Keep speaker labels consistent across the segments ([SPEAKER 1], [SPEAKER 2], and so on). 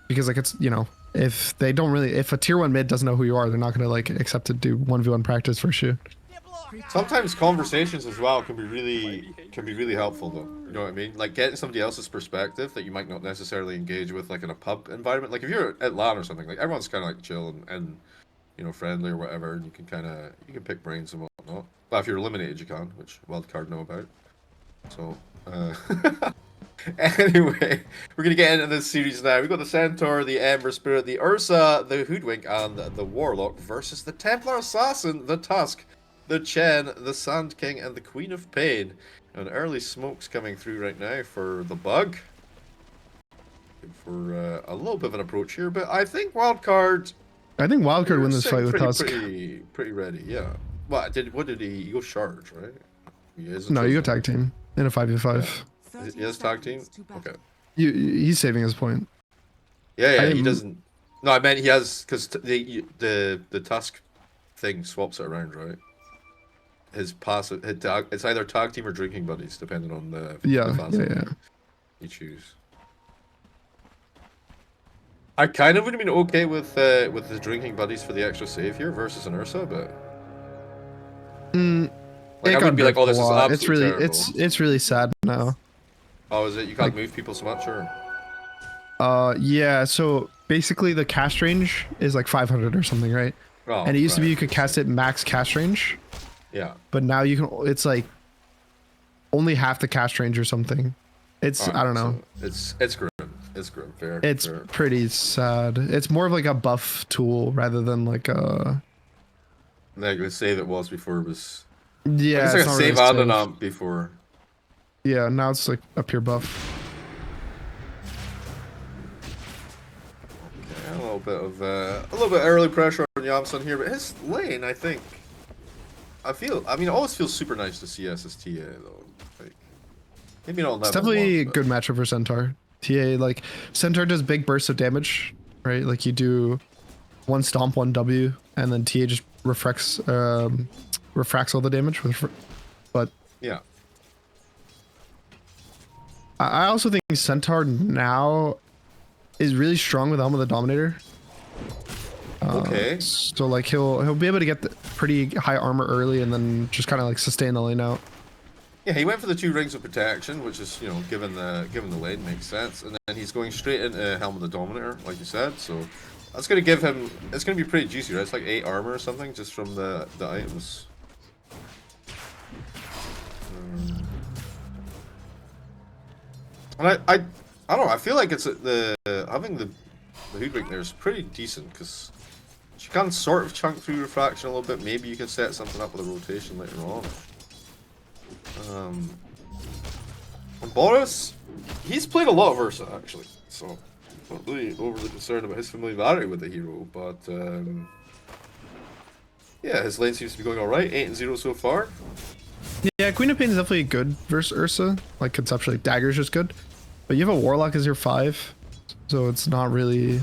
[SPEAKER 1] Because like it's, you know, if they don't really, if a tier 1 mid doesn't know who you are, they're not gonna like accept to do 1v1 practice for you.
[SPEAKER 2] Sometimes conversations as well can be really helpful though. You know what I mean? Like getting somebody else's perspective that you might not necessarily engage with, like in a pub environment. Like if you're at LAN or something, like everyone's kind of like chill and you know, friendly or whatever, and you can pick brains and whatnot. But if you're eliminated, you can, which Wildcard know about. So anyway, we're gonna get into this series now. We've got the Centaur, the Ember Spirit, the Ursa, the Hoodwink, and the Warlock versus the Templar Assassin, the Tusk, the Chen, the Sand King, and the Queen of Pain. And early smokes coming through right now for the Bug. For a little bit of an approach here, but I think Wildcard
[SPEAKER 1] wins this fight with Tusk.
[SPEAKER 2] Pretty ready, yeah. What did he go charge, right?
[SPEAKER 1] No, you go tag team in a 5v5.
[SPEAKER 2] Yeah. He has tag team? Okay.
[SPEAKER 1] He's saving his point.
[SPEAKER 2] Yeah, he doesn't. No, I meant he has, because the Tusk thing swaps it around, right? His passive, it's either tag team or drinking buddies, depending on the you choose. I kind of would have been okay with the drinking buddies for the extra save here versus an Ursa, but like I wouldn't be like, oh, this is absolutely terrible.
[SPEAKER 1] It's really sad now.
[SPEAKER 2] Oh, is it? You can't move people so much, or?
[SPEAKER 1] Yeah. So basically, the cast range is like 500 or something, right? Oh, and it used to be you could cast it max cast range.
[SPEAKER 2] Yeah.
[SPEAKER 1] But now you can. It's like only half the cast range or something. It's I don't know.
[SPEAKER 2] So it's grim. It's grim. Fair.
[SPEAKER 1] It's pretty sad. It's more of like a buff tool rather than like a.
[SPEAKER 2] Like the save it was before it was.
[SPEAKER 1] Yeah.
[SPEAKER 2] It's like a save add-on before.
[SPEAKER 1] Yeah. Now it's like a pure buff.
[SPEAKER 2] Okay, a little bit early pressure on Yamson here, but his lane, I think. I mean, it always feels super nice to see SSTA though. Like, maybe not.
[SPEAKER 1] It's definitely a good matchup for Centaur. TA, like Centaur does big bursts of damage, right? Like you do one stomp, one W, and then TA just refracts all the damage but
[SPEAKER 2] yeah.
[SPEAKER 1] I also think Centaur now is really strong with Helm of the Dominator.
[SPEAKER 2] Okay.
[SPEAKER 1] So like he'll be able to get the pretty high armor early and then just kind of like sustain the lane out.
[SPEAKER 2] Yeah, he went for the 2 rings of protection, which is, you know, given the lane makes sense, and then he's going straight into Helm of the Dominator, like you said. So that's gonna give him. It's gonna be pretty juicy, right? It's like 8 armor or something just from the items. And I don't know. I feel like it's having the Hoodwink there is pretty decent because she can sort of chunk through refraction a little bit. Maybe you can set something up with a rotation later on. And Boris, he's played a lot of Ursa actually, so not really overly concerned about his familiarity with the hero, but yeah, his lane seems to be going alright, 8-0 so far.
[SPEAKER 1] Yeah, Queen of Pain is definitely good versus Ursa, like conceptually, Dagger's just good, but you have a Warlock as your 5, so it's not really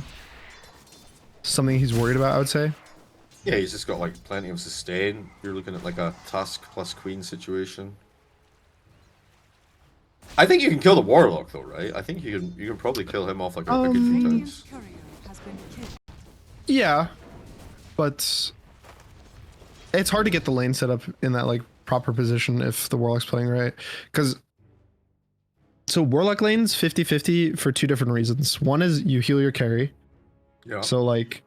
[SPEAKER 1] something he's worried about, I would say.
[SPEAKER 2] Yeah, he's just got like plenty of sustain. You're looking at like a Tusk plus Queen situation. I think you can kill the Warlock though, right? I think you can probably kill him off like a good few times.
[SPEAKER 1] Yeah, but it's hard to get the lane set up in that like proper position if the Warlock's playing right. Because so Warlock lane's 50-50 for 2 different reasons. One is you heal your carry.
[SPEAKER 2] Yeah.
[SPEAKER 1] So like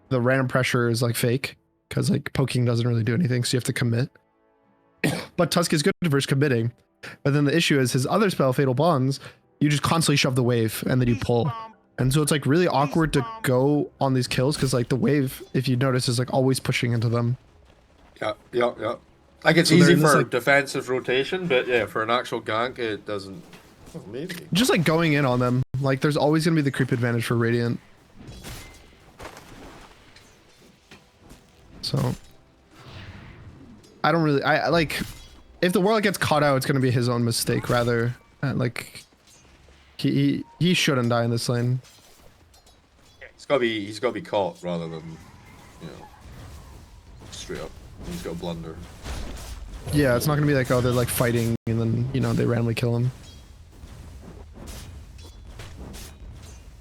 [SPEAKER 1] the random pressure is like fake because like poking doesn't really do anything, so you have to commit. But Tusk is good versus committing. But then the issue is his other spell, Fatal Bonds, you just constantly shove the wave and then you pull. And so it's like really awkward to go on these kills because like the wave, if you notice, is like always pushing into them.
[SPEAKER 2] Yeah. Like it's easy for like, defensive rotation, but yeah, for an actual gank, it doesn't. Oh, maybe.
[SPEAKER 1] Just like going in on them, like there's always gonna be the creep advantage for Radiant. So I don't really, I like, if the Warlock gets caught out, it's gonna be his own mistake rather. Like he shouldn't die in this lane.
[SPEAKER 2] He's gotta be caught rather than, you know, straight up. He's got a blunder.
[SPEAKER 1] Yeah, it's not gonna be like, oh, they're like fighting and then, you know, they randomly kill him.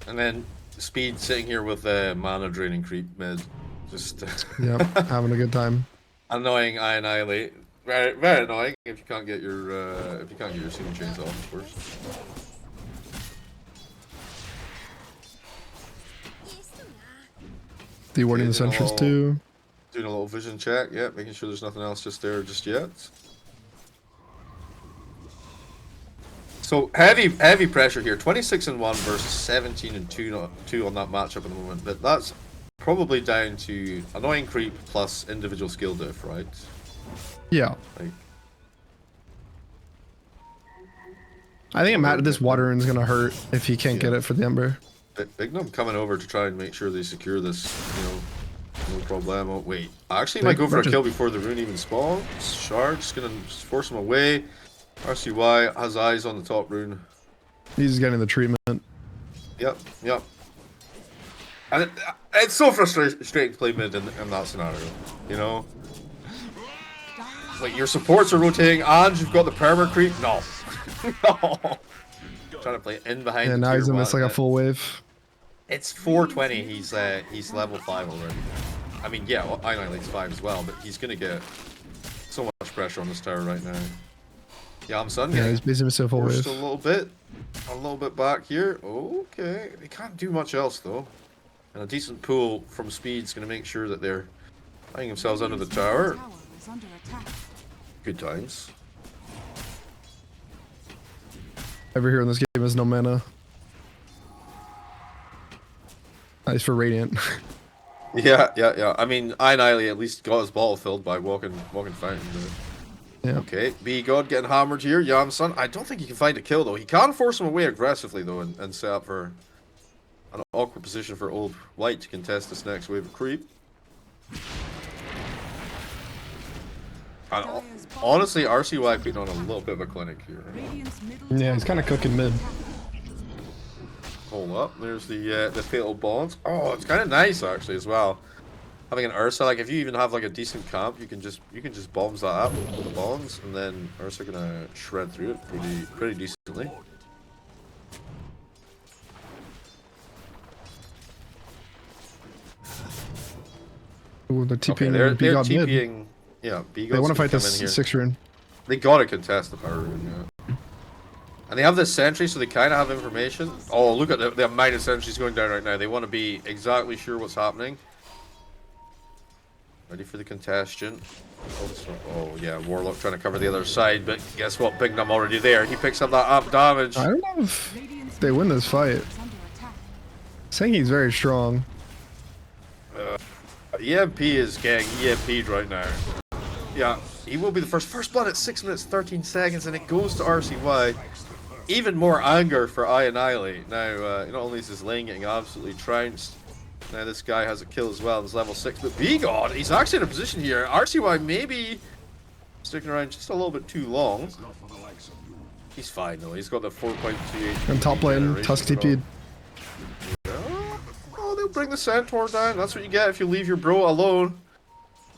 [SPEAKER 2] And then Speed sitting here with the mana draining creep mid. Just
[SPEAKER 1] Yep, having a good time.
[SPEAKER 2] annoying Annihilate. Very, very annoying if you can't get your Sealing Chains off, of course.
[SPEAKER 1] Dewarding the sentries too.
[SPEAKER 2] Doing a little vision check, yeah, making sure there's nothing else just there just yet. So heavy pressure here. 26-1 versus 17-2 on that matchup at the moment. But that's probably down to annoying creep plus individual skill diff, right?
[SPEAKER 1] Yeah.
[SPEAKER 2] Like,
[SPEAKER 1] I think this water rune's gonna hurt if he can't get it for the Ember.
[SPEAKER 2] Big Num coming over to try and make sure they secure this, no problemo. Wait, I actually might go for a kill before the rune even spawns. Shard's gonna force him away. RCY has eyes on the top rune.
[SPEAKER 1] He's getting the treatment.
[SPEAKER 2] Yep. And it's so frustrating to play mid in that scenario, you know? Like, your supports are rotating and you've got the perma creep? No. No. Trying to play in behind.
[SPEAKER 1] Yeah, now he's gonna miss like a full wave.
[SPEAKER 2] It's 420. He's level 5 already. I mean, yeah, well, Annihilate's 5 as well, but he's gonna get so much pressure on this tower right now. Yamsun,
[SPEAKER 1] yeah, he's basically missing a full wave.
[SPEAKER 2] A little bit back here. Okay, they can't do much else though. And a decent pull from Speed's gonna make sure that they're finding themselves under the tower. Good times.
[SPEAKER 1] Every hero in this game has no mana. Nice for Radiant.
[SPEAKER 2] Yeah. I mean, Annihilate at least got his ball filled by walking fountain.
[SPEAKER 1] Yeah.
[SPEAKER 2] Okay, B-God getting hammered here. Yamsun, I don't think he can find a kill though. He can force him away aggressively though and set up for an awkward position for old White to contest this next wave of creep. And honestly, RCY putting on a little bit of a clinic here.
[SPEAKER 1] Yeah, he's kind of cooking mid.
[SPEAKER 2] Hold up, there's the fatal bonds. Oh, it's kind of nice actually as well. Having an Ursa, like if you even have like a decent camp, you can just bombs that up with the bonds, and then Ursa gonna shred through it pretty decently.
[SPEAKER 1] Ooh, they're TPing.
[SPEAKER 2] Okay, they're TPing. Yeah, B-God's
[SPEAKER 1] they want to fight this 6 rune.
[SPEAKER 2] They gotta contest the power rune, yeah. And they have this sentry, so they kind of have information. Oh, look at the amount of sentries going down right now. They want to be exactly sure what's happening. Ready for the contagion. Oh yeah, Warlock trying to cover the other side, but guess what? Big Num already there. He picks up that up damage.
[SPEAKER 1] I don't know if they win this fight. Saying he's very strong.
[SPEAKER 2] EMP is getting EMP'd right now. Yeah, he will be the first blood at 6 minutes 13 seconds, and it goes to RCY. Even more anger for Annihilate. Now, not only is his lane getting absolutely trounced, now this guy has a kill as well, and he's level 6, but B-God, he's actually in a position here. RCY maybe sticking around just a little bit too long. He's fine though, he's got the 4.28.
[SPEAKER 1] And top lane, Tusk TP'd.
[SPEAKER 2] Oh, they'll bring the Centaur down. That's what you get if you leave your bro alone.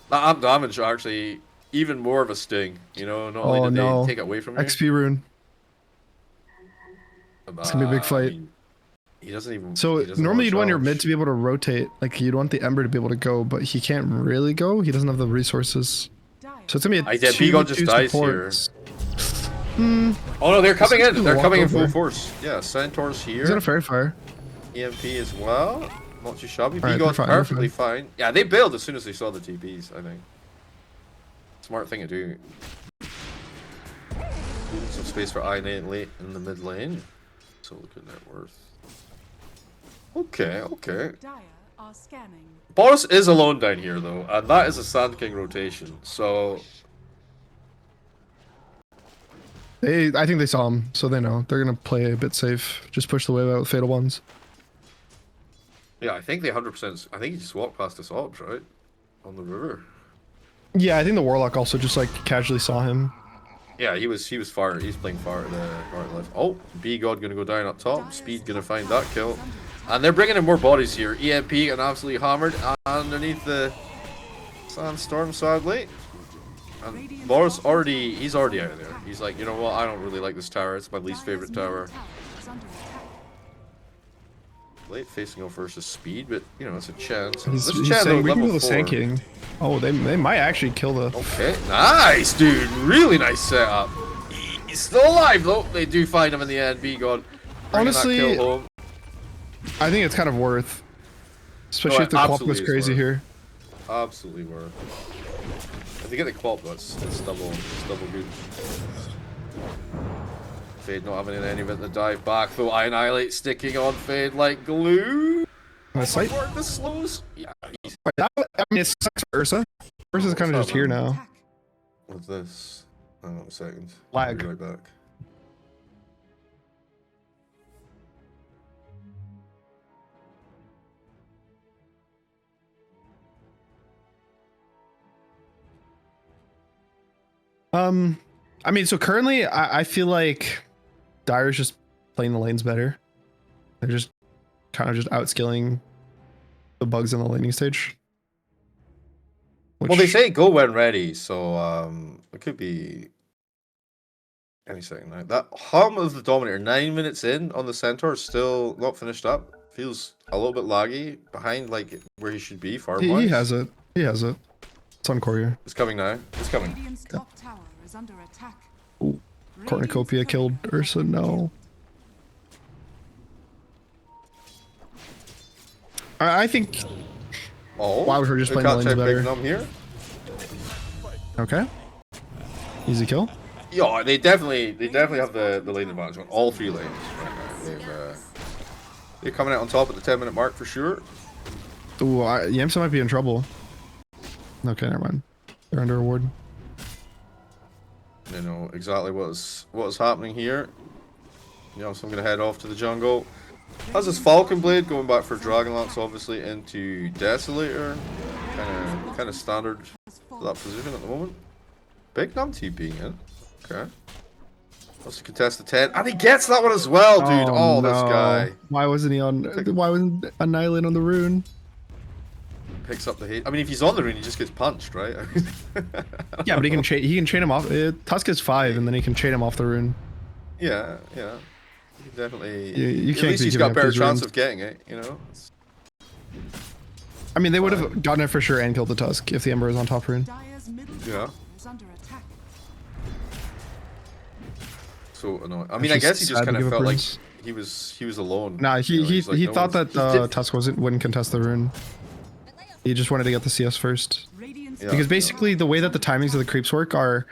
[SPEAKER 2] That amp damage actually even more of a sting, you know, not only did they take it away from you.
[SPEAKER 1] XP rune. It's gonna be a big fight.
[SPEAKER 2] I mean, he doesn't even.
[SPEAKER 1] So normally you'd want your mid to be able to rotate, like you'd want the Ember to be able to go, but he can't really go. He doesn't have the resources. So it's gonna be a
[SPEAKER 2] B-God just dies here. Oh no, they're coming in. They're coming in full force. Yeah, Centaur's here.
[SPEAKER 1] He's got a Fairy Fire.
[SPEAKER 2] EMP as well. Not too shabby. B-God's perfectly fine. Yeah, they bailed as soon as they saw the TPs, I think. Smart thing to do. Some space for Annihilate in the mid lane. So look at net worth. Okay. Boris is alone down here though, and that is a Sand King rotation. So
[SPEAKER 1] I think they saw him, so they know. They're gonna play a bit safe. Just push the wave out with Fatal Ones.
[SPEAKER 2] Yeah, I think they 100%. I think he just walked past us Orbs, right? On the river.
[SPEAKER 1] Yeah, I think the Warlock also just like casually saw him.
[SPEAKER 2] Yeah, he was far. He's playing far to the left. Oh, B-God gonna go down up top. Speed gonna find that kill, and they're bringing in more bodies here. EMP and absolutely hammered underneath the sandstorm, sadly. And Boris he's already out of there. He's like, you know what? I don't really like this tower. It's my least favorite tower. late facing off versus speed, but you know it's a chance.
[SPEAKER 1] He's
[SPEAKER 2] This chance
[SPEAKER 1] saying
[SPEAKER 2] at
[SPEAKER 1] we can
[SPEAKER 2] level
[SPEAKER 1] kill the
[SPEAKER 2] 4.
[SPEAKER 1] Sand King. Oh, they might actually kill the.
[SPEAKER 2] Okay, nice, dude. Really nice setup. He's still alive though. They do find him in the end. Be gone.
[SPEAKER 1] Honestly,
[SPEAKER 2] that kill home.
[SPEAKER 1] I think it's kind of worth, especially if the Quap goes crazy here.
[SPEAKER 2] Absolutely worth. If they get the Quap, it's double good. Fade not having any of it to dive back though. I Annihilate sticking on Fade like glue.
[SPEAKER 1] Sight?
[SPEAKER 2] The slows. Yeah.
[SPEAKER 1] I mean, it sucks for Ursa. Ursa's kind of just here now.
[SPEAKER 2] What's this? Hang on a second.
[SPEAKER 1] Lag.
[SPEAKER 2] I'll be right back.
[SPEAKER 1] I mean, so currently, I feel like Dire's just playing the lanes better. They're just kind of just outskilling the bugs in the laning stage.
[SPEAKER 2] Well, they say go when ready, so it could be any second now. That hum of the Dominator, 9 minutes in on the Centaur, is still not finished up. Feels a little bit laggy, behind like where he should be, far
[SPEAKER 1] he has it. He has it. It's on Courier.
[SPEAKER 2] It's coming now. It's coming.
[SPEAKER 1] Ooh, Cornucopia killed Ursa. No. I think.
[SPEAKER 2] Oh,
[SPEAKER 1] why was we just playing the lanes better?
[SPEAKER 2] Here.
[SPEAKER 1] Okay. Easy kill.
[SPEAKER 2] Yeah, they definitely have the lane advantage on all 3 lanes right now. They're coming out on top at the 10-minute mark for sure.
[SPEAKER 1] Ooh, Yamsa might be in trouble. Okay, never mind. They're under a ward.
[SPEAKER 2] They know exactly what is happening here. Yeah, so I'm gonna head off to the jungle. Has this Falcon Blade going back for Dragonlance, obviously into Desolator. Kind of standard for that position at the moment. Big Num TPing in. Okay. Wants to contest the 10, and he gets that one as well, dude. Oh,
[SPEAKER 1] no.
[SPEAKER 2] This guy.
[SPEAKER 1] Why wasn't he on? Why wasn't Annihilate on the rune?
[SPEAKER 2] Picks up the hate. I mean, if he's on the rune, he just gets punched, right?
[SPEAKER 1] Yeah, but he can chain him off. Tusk is 5, and then he can chain him off the rune.
[SPEAKER 2] Yeah. You can definitely.
[SPEAKER 1] You can't.
[SPEAKER 2] At least he's got a better chance of getting it, you know.
[SPEAKER 1] I mean, they would have gotten it for sure and killed the Tusk if the Ember was on top rune.
[SPEAKER 2] Yeah. So annoying. I mean, I guess he just kind of felt like he was alone.
[SPEAKER 1] Nah, he
[SPEAKER 2] like,
[SPEAKER 1] thought that Tusk wouldn't contest the rune. He just wanted to get the CS first.
[SPEAKER 2] Yeah,
[SPEAKER 1] because basically the way that the timings of the creeps work are,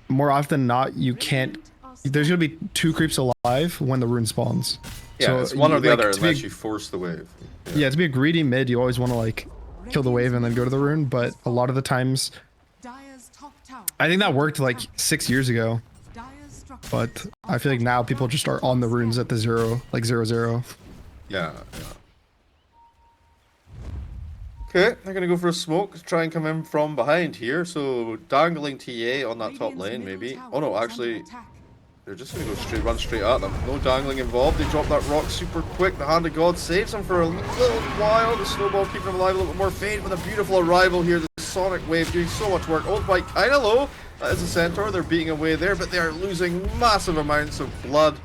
[SPEAKER 1] more often than not, you can't. There's gonna be 2 creeps alive when the rune spawns.
[SPEAKER 2] Yeah,
[SPEAKER 1] so
[SPEAKER 2] it's one or the
[SPEAKER 1] like,
[SPEAKER 2] other unless you force the wave.
[SPEAKER 1] Yeah, to be a greedy mid, you always want to like kill the wave and then go to the rune. But a lot of the times, I think that worked like 6 years ago. But I feel like now people just are on the runes at the 0-0.
[SPEAKER 2] Yeah. Okay, they're gonna go for a smoke to try and come in from behind here. So dangling TA on that top lane, maybe. Oh no, actually, they're just gonna run straight at them. No dangling involved. They drop that rock super quick. The Hand of God saves them for a little while. The snowball keeping them alive a little bit more. Fade with a beautiful arrival here. The Sonic Wave doing so much work. Old White kind of low. That is a Centaur. They're beating away there, but they are losing massive amounts of blood.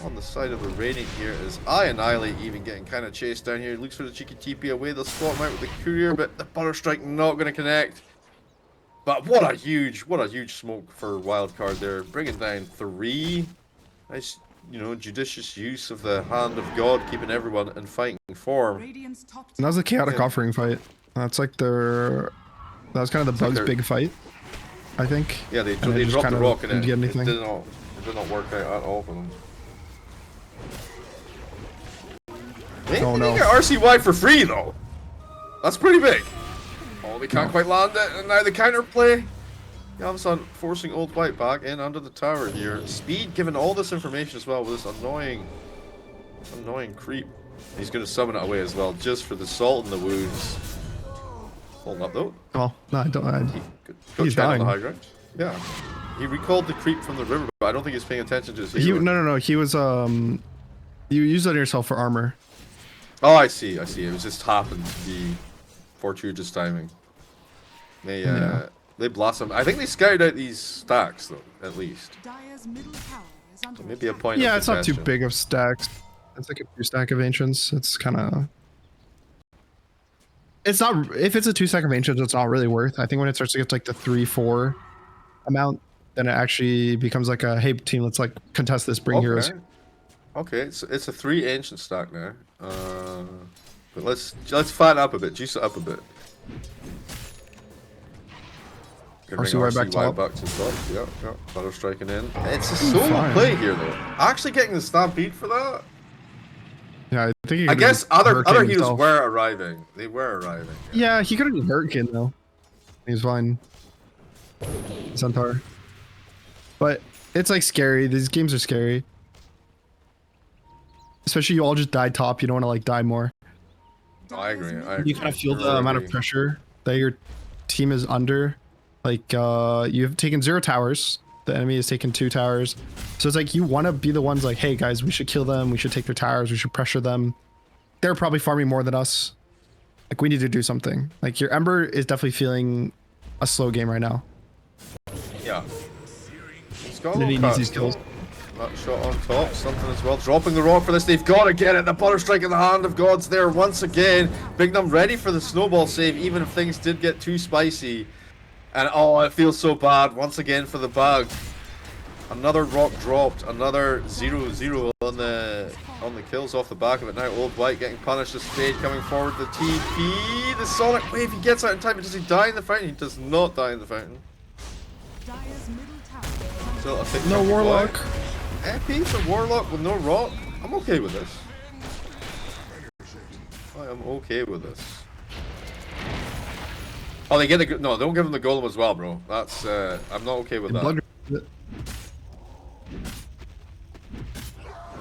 [SPEAKER 2] On the side of the Radiant here is I Annihilate even getting kind of chased down here. Looks for the cheeky TP away. They'll spot him out with the Courier, but the Butter Strike not going to connect. But what a huge smoke for Wildcard there. Bringing down 3. Nice, judicious use of the Hand of God, keeping everyone in fighting form.
[SPEAKER 1] And that was a chaotic offering fight. That's like that was kind of the Bugs' big fight, I think.
[SPEAKER 2] Yeah, they dropped the rock and it did not work out at all for them. They get RCY for free though. That's pretty big. Oh, they can't quite land it, and now the counterplay. Yamsan forcing Old White back in under the tower here. Speed given all this information as well with this annoying creep. He's going to summon it away as well, just for the salt in the wounds. Holding up though.
[SPEAKER 1] Oh no, I don't.
[SPEAKER 2] He's dying on the high ground. Yeah, he recalled the creep from the river, but I don't think he's paying attention to his hero.
[SPEAKER 1] No. He was you use that on yourself for armor.
[SPEAKER 2] Oh, I see. It was just happened to be fortuitous timing. They blossom. I think they scouted out these stacks though, at least. So maybe a point.
[SPEAKER 1] Yeah, it's not too big of stacks. It's like a 2-stack of ancients. It's kind of. It's not. If it's a 2-stack of ancients, it's not really worth. I think when it starts to get to like the 3-4 amount, then it actually becomes like a hey team, let's like contest this, bring heroes.
[SPEAKER 2] Okay, it's a 3 ancient stack now. But let's fatten up a bit, juice it up a bit.
[SPEAKER 1] RC right back top.
[SPEAKER 2] Back to top. Yeah. Butter striking in. It's a solo play here though. Actually getting the stampede for that.
[SPEAKER 1] Yeah, I think.
[SPEAKER 2] I guess other heroes were arriving. They were arriving.
[SPEAKER 1] Yeah, he could have been Hurricane though. He's fine. Centaur. But it's like scary. These games are scary. Especially you all just die top. You don't want to like die more.
[SPEAKER 2] I agree.
[SPEAKER 1] You kind of feel the amount of pressure that your team is under. Like you've taken 0 towers. The enemy has taken 2 towers. So it's like you want to be the ones like, hey guys, we should kill them. We should take their towers. We should pressure them. They're probably farming more than us. Like we need to do something. Like your Ember is definitely feeling a slow game right now.
[SPEAKER 2] Yeah.
[SPEAKER 1] They need these kills.
[SPEAKER 2] That shot on top, something as well. Dropping the rock for this. They've got to get it. The butter strike in the hand of gods there once again. Big Num ready for the snowball save, even if things did get too spicy. And oh, it feels so bad once again for the bug. Another rock dropped. Another 0-0 on the kills off the back of it. Now Old White getting punished. The Spade coming forward. The TP. The Sonic Wave. He gets out in time. But does he die in the fountain? He does not die in the fountain. Still a
[SPEAKER 1] no Warlock.
[SPEAKER 2] MP for Warlock with no rock. I'm okay with this. I am okay with this. Oh, they get the no. Don't give him the golem as well, bro. That's I'm not okay with that.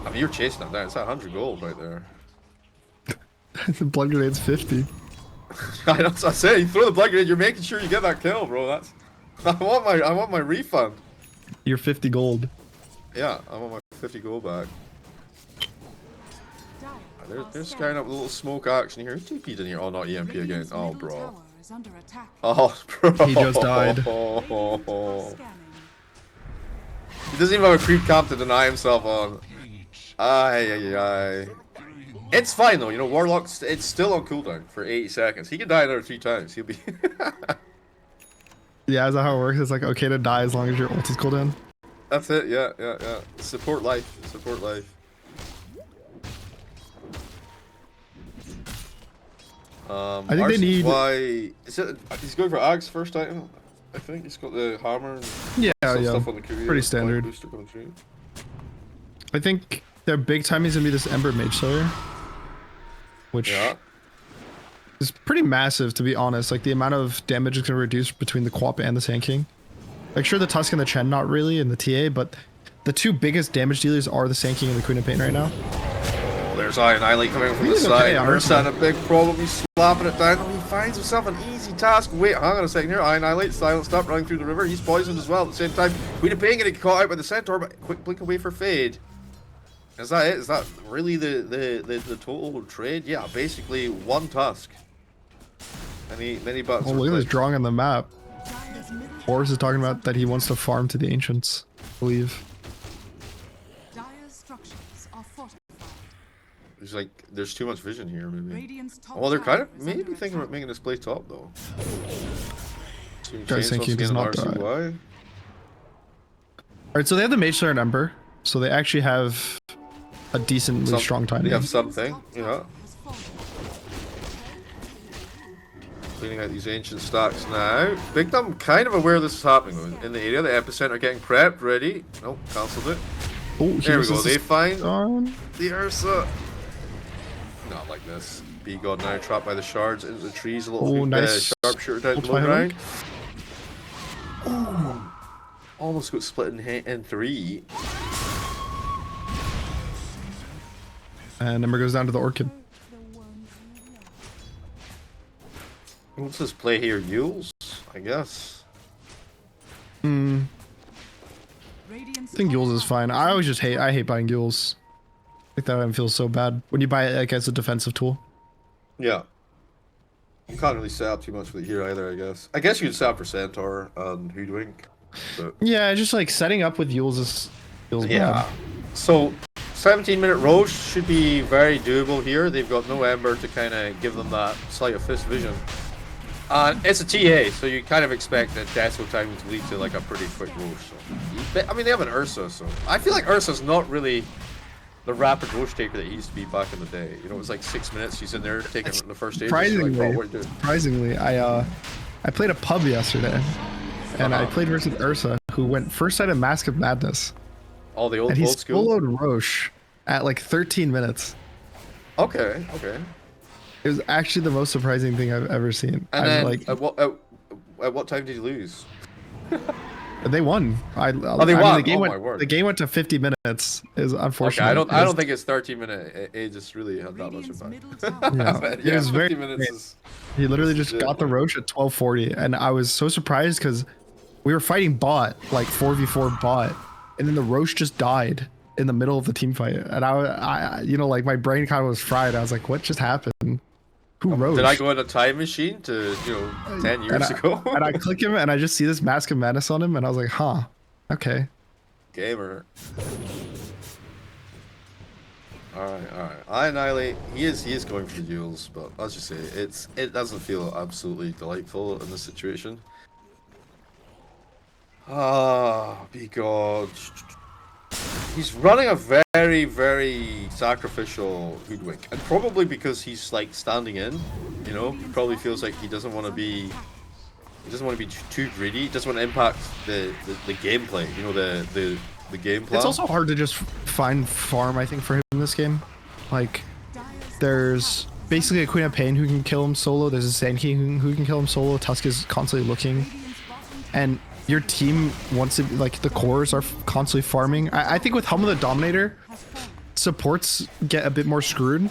[SPEAKER 2] I mean, you're chasing him down. It's that 100 gold right there.
[SPEAKER 1] The blood grenade's 50.
[SPEAKER 2] That's what I say. You throw the blood grenade. You're making sure you get that kill, bro. That's. I want my refund.
[SPEAKER 1] You're 50 gold.
[SPEAKER 2] Yeah, I want my 50 gold back. There's kind of a little smoke action here. TP'd in here. Oh, not EMP again. Oh, bro. Oh, bro.
[SPEAKER 1] He just died.
[SPEAKER 2] He doesn't even have a creep camp to deny himself on. Aye. It's fine though, you know, Warlock's it's still on cooldown for 80 seconds. He can die another 3 times. He'll be
[SPEAKER 1] Yeah, is that how it works? It's like okay to die as long as your ult is cooldown?
[SPEAKER 2] That's it, yeah. Support life.
[SPEAKER 1] I think they need.
[SPEAKER 2] Why is it? He's going for Axe first item. I think he's got the hammer and stuff on the courier.
[SPEAKER 1] Pretty standard. I think their big time is gonna be this Ember Mage Slayer, which is pretty massive to be honest. Like the amount of damage is gonna reduce between the Quap and the Sand King. Like sure, the Tusk and the Chen not really, and the TA, but the 2 biggest damage dealers are the Sand King and the Queen of Pain right now.
[SPEAKER 2] There's Annihilate coming from the side. Ursa a big problem. He's slapping it down. He finds himself an easy task. Wait, hang on a second here. Annihilate, silenced up, running through the river. He's poisoned as well at the same time. Queen of Pain getting caught out by the Centaur, but quick blink away for Fade. Is that it? Is that really the total trade? Yeah, basically 1 Tusk. Many buttons.
[SPEAKER 1] Oh, look at this drawing on the map. Boris is talking about that he wants to farm to the Ancients, I believe.
[SPEAKER 2] There's like, there's too much vision here, maybe. Well, they're kind of maybe thinking about making this play top though.
[SPEAKER 1] Guys think he does not die. Alright, so they have the Mage Slayer and Ember, so they actually have a decently strong timing.
[SPEAKER 2] They have something, yeah. Cleaning out these ancient stacks now. Big Num kind of aware this is happening though. In the area, the epicenter getting prepped, ready. Nope, cancelled it.
[SPEAKER 1] Oh,
[SPEAKER 2] there we go. They find the Ursa. Not like this. B-God now trapped by the shards into the trees. A little
[SPEAKER 1] nice
[SPEAKER 2] sharpshooter down below ground. Oh, almost got split in 3.
[SPEAKER 1] And Ember goes down to the Orchid.
[SPEAKER 2] What's this play here? Yules, I guess.
[SPEAKER 1] I think Yules is fine. I always just I hate buying Yules. Like that item feels so bad when you buy it like as a defensive tool.
[SPEAKER 2] Yeah. You can't really set up too much with it here either, I guess. I guess you could set up for Centaur and Hoodwink. But...
[SPEAKER 1] yeah, just like setting up with Yules is feels bad.
[SPEAKER 2] So 17-minute Roche should be very doable here. They've got no Ember to kind of give them that sleight of fist vision. It's a TA, so you kind of expect that Deso time to lead to like a pretty quick Roche. So. I mean, they have an Ursa, so I feel like Ursa's not really the rapid Roche taker that he used to be back in the day. You know, it was like 6 minutes. He's in there taking the first stage.
[SPEAKER 1] Surprisingly, I played a pub yesterday, and I played versus Ursa, who went first side of Mask of Madness.
[SPEAKER 2] Oh, the old
[SPEAKER 1] and he
[SPEAKER 2] school.
[SPEAKER 1] soloed Roche at like 13 minutes.
[SPEAKER 2] Okay.
[SPEAKER 1] It was actually the most surprising thing I've ever seen.
[SPEAKER 2] And then,
[SPEAKER 1] like,
[SPEAKER 2] at what time did he lose?
[SPEAKER 1] They won.
[SPEAKER 2] They won.
[SPEAKER 1] The game went to 50 minutes. Is unfortunate.
[SPEAKER 2] Okay, I don't think it's 13-minute ages really had that much impact.
[SPEAKER 1] Yeah, it was 50 minutes. He literally just got the Roche at 12:40, and I was so surprised because we were fighting bot, like 4v4 bot, and then the Roche just died in the middle of the team fight, and I you know, like my brain kind of was fried. I was like, what just happened? Who Roche?
[SPEAKER 2] Did I go in a time machine to 10 years ago?
[SPEAKER 1] And I click him, and I just see this Mask of Madness on him, and I was like, huh, okay.
[SPEAKER 2] Gamer. Alright. I annihilate. He is going for the duels, but let's just say it doesn't feel absolutely delightful in this situation. Be God. He's running a very, very sacrificial Hoodwink, and probably because he's like standing in, you know, he probably feels like he doesn't want to be too greedy. He doesn't want to impact the gameplay, you know, the game plan.
[SPEAKER 1] It's also hard to just find farm, I think, for him in this game. Like, there's basically a Queen of Pain who can kill him solo. There's a Sand King who can kill him solo. Tusk is constantly looking, and your team wants to, like, the cores are constantly farming. I think with Helm of the Dominator, supports get a bit more screwed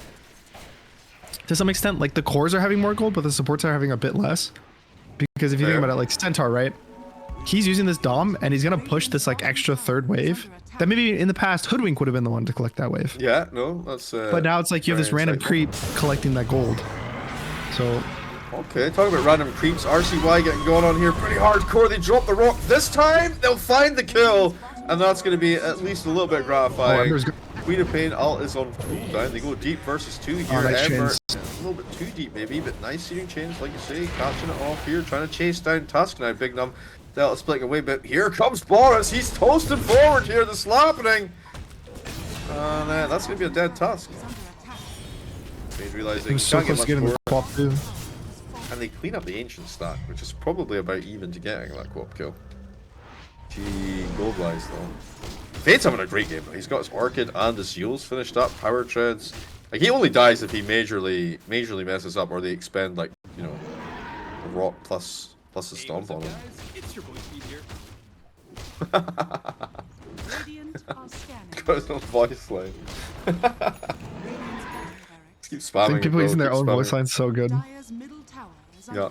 [SPEAKER 1] to some extent. Like, the cores are having more gold, but the supports are having a bit less. Because if you think about it, like Centaur, right? He's using this Dom, and he's gonna push this like extra third wave. That maybe in the past, Hoodwink would have been the one to collect that wave.
[SPEAKER 2] Yeah, no, that's.
[SPEAKER 1] But now it's like you have this random creep collecting that gold. So.
[SPEAKER 2] Okay, talking about random creeps, RCY getting going on here pretty hardcore. They drop the rock this time. They'll find the kill, and that's going to be at least a little bit gratifying. Queen of Pain ult is on cooldown. They go deep versus 2 here.
[SPEAKER 1] Nice
[SPEAKER 2] Ember, a little bit too deep maybe, but nice searing chains, like you say, catching it off here, trying to chase down Tusk now. Big Num Delta splitting away, but here comes Boris. He's toasting forward here. The slapping, and that's going to be a dead Tusk. He's realizing
[SPEAKER 1] he so close to getting the quap too.
[SPEAKER 2] And they clean up the ancient stack, which is probably about even to getting that co-op kill. Gee, gold-wise though. Fade's having a great game though. He's got his Orchid and his Zeals finished up, power treads. Like, he only dies if he majorly messes up, or they expend, like, you know, a rock plus a stomp on him. Got his own voice line. Keep spamming.
[SPEAKER 1] I think people using their own voice line so good.
[SPEAKER 2] Yeah.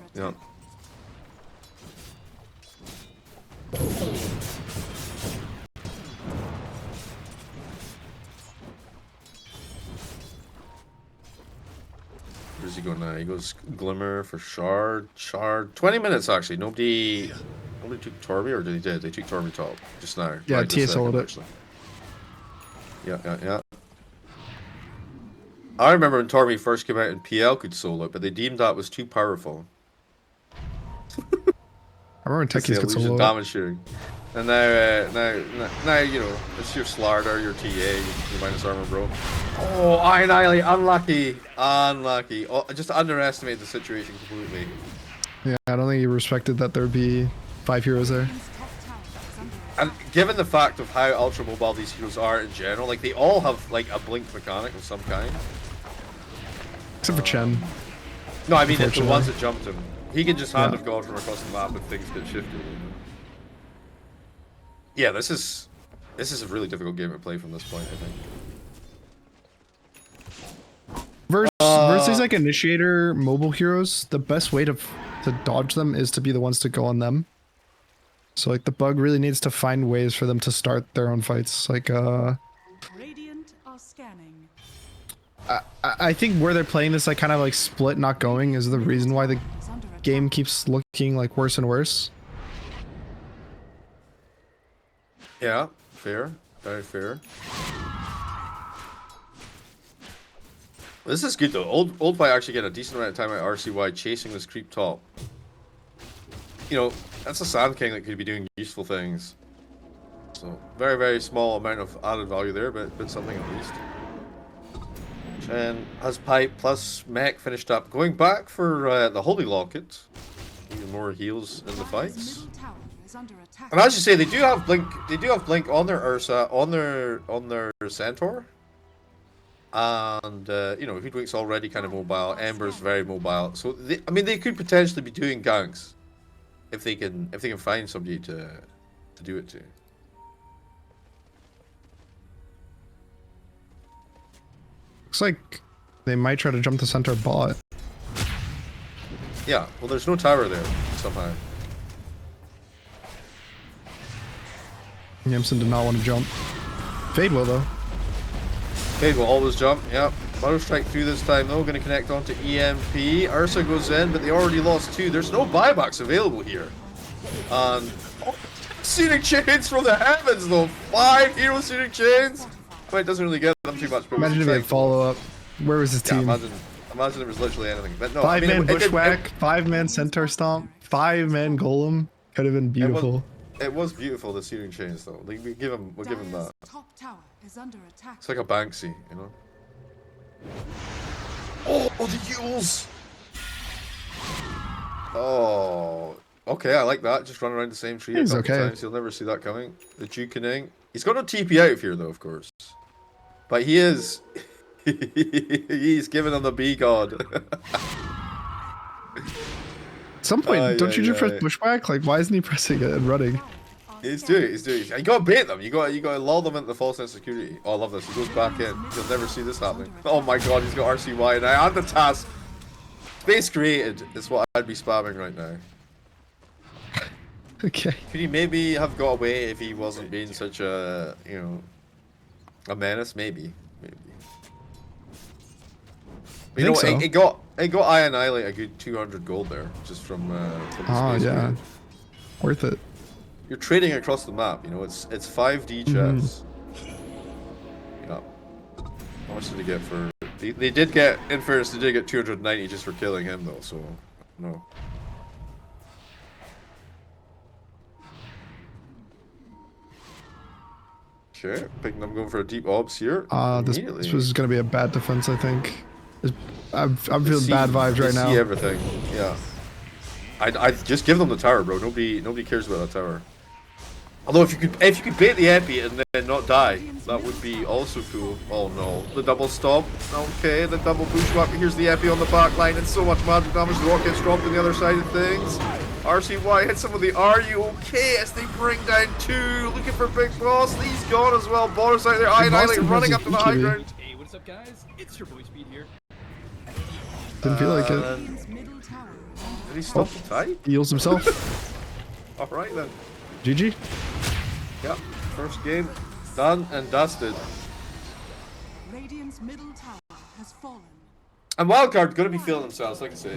[SPEAKER 2] Where's he going now? He goes Glimmer for Shard. 20 minutes actually. Nobody took Torby, or did they took Torby top just now?
[SPEAKER 1] Yeah,
[SPEAKER 2] right
[SPEAKER 1] Tia sold it.
[SPEAKER 2] Yeah. I remember when Torby first came out and PL could solo it, but they deemed that was too powerful.
[SPEAKER 1] I remember when Techies could solo
[SPEAKER 2] damage shooting. And now, you know, it's your Slardar, your TA, your minus armor bro. Oh, I annihilate, unlucky. Oh, I just underestimated the situation completely.
[SPEAKER 1] Yeah, I don't think he respected that there'd be 5 heroes there.
[SPEAKER 2] And given the fact of how ultra mobile these heroes are in general, like, they all have like a blink mechanic of some kind.
[SPEAKER 1] Except for Chen.
[SPEAKER 2] No, I mean it's the ones that jumped him. He can just hand of God from across the map and things get shifted. Yeah, this is a really difficult game to play from this point, I think.
[SPEAKER 1] Versus like initiator mobile heroes, the best way to dodge them is to be the ones to go on them. So like the bug really needs to find ways for them to start their own fights. Like
[SPEAKER 3] Radiant are scanning.
[SPEAKER 1] I think where they're playing this like kind of like split not going is the reason why the game keeps looking like worse and worse.
[SPEAKER 2] Yeah, fair. Very fair. This is good though. Old Fight actually getting a decent amount of time at RCY chasing this creep top. You know, that's a Sand King that could be doing useful things. So very, very small amount of added value there, but something at least. And has Pipe plus Mech finished up. Going back for the Holy Locket. Even more heals in the fights. And as you say, they do have Blink. They do have Blink on their Ursa, on their Centaur. And you know, Hoodwink's already kind of mobile. Ember's very mobile. So they, I mean, they could potentially be doing ganks if they can find somebody to do it to.
[SPEAKER 1] Looks like they might try to jump the center bot.
[SPEAKER 2] Yeah, well, there's no tower there somehow.
[SPEAKER 1] Yamson did not want to jump. Fade will though.
[SPEAKER 2] Fade will always jump. Yep. Auto strike through this time though. Going to connect onto EMP. Ursa goes in, but they already lost 2. There's no buybacks available here. And Scenic Chains from the heavens though. 5 hero Scenic Chains. Well, it doesn't really get them too much. But
[SPEAKER 1] imagine if they follow up. Where was his team?
[SPEAKER 2] Imagine it was literally anything. But no,
[SPEAKER 1] 5-man bushwhack, 5-man centaur stomp, 5-man golem. Could have been beautiful.
[SPEAKER 2] It was beautiful, the Searing Chains though. Like, we'll give him that.
[SPEAKER 3] Top tower is under attack.
[SPEAKER 2] It's like a Banksy, you know. Oh, the Yules! Oh, okay, I like that. Just run around the same tree a couple times. You'll never see that coming. The Jukening. He's got no TP out of here though, of course. But he is. He's giving them the B god.
[SPEAKER 1] At some point, don't you just press pushback? Like, why isn't he pressing it and running?
[SPEAKER 2] He's doing it. You gotta bait them. You gotta lull them into the false sense of security. Oh, I love this. He goes back in. You'll never see this happening. Oh my god, he's got RCY now. And the task. Space created is what I'd be spamming right now.
[SPEAKER 1] Okay.
[SPEAKER 2] Could he maybe have got away if he wasn't being such a, you know, a menace? Maybe. You know, so. it got I Annihilate a good 200 gold there, just from the space
[SPEAKER 1] yeah, worth it.
[SPEAKER 2] You're trading across the map, you know, it's 5D chess. Yeah. How much did they get for... They did get, in fairness, they did get 290 just for killing him though, so, no. Okay, picking them going for a deep obs here.
[SPEAKER 1] This was going to be a bad defense, I think. I'm feeling bad vibes right now.
[SPEAKER 2] See everything, yeah. I just give them the tower, bro. Nobody cares about that tower. Although if you could bait the epi and then not die, that would be also cool. Oh no, the double stomp. Okay, the double bushwhack. Here's the epi on the back line, and so much magic damage. The rock gets dropped on the other side of things. RCY hits some of the Are You Okay as they bring down 2. Looking for Big Boss. He's gone as well. Bonus out there. Annihilate running up to the high ground.
[SPEAKER 4] Hey, what's up, guys? It's your boy Speed here.
[SPEAKER 1] Didn't feel like it.
[SPEAKER 2] Did he stop the tie?
[SPEAKER 1] He heals himself.
[SPEAKER 2] Alright then.
[SPEAKER 1] GG.
[SPEAKER 2] Yep, first game done and dusted.
[SPEAKER 3] Radiant's middle tower has fallen.
[SPEAKER 2] And Wildcard gonna be feeling themselves, like I say.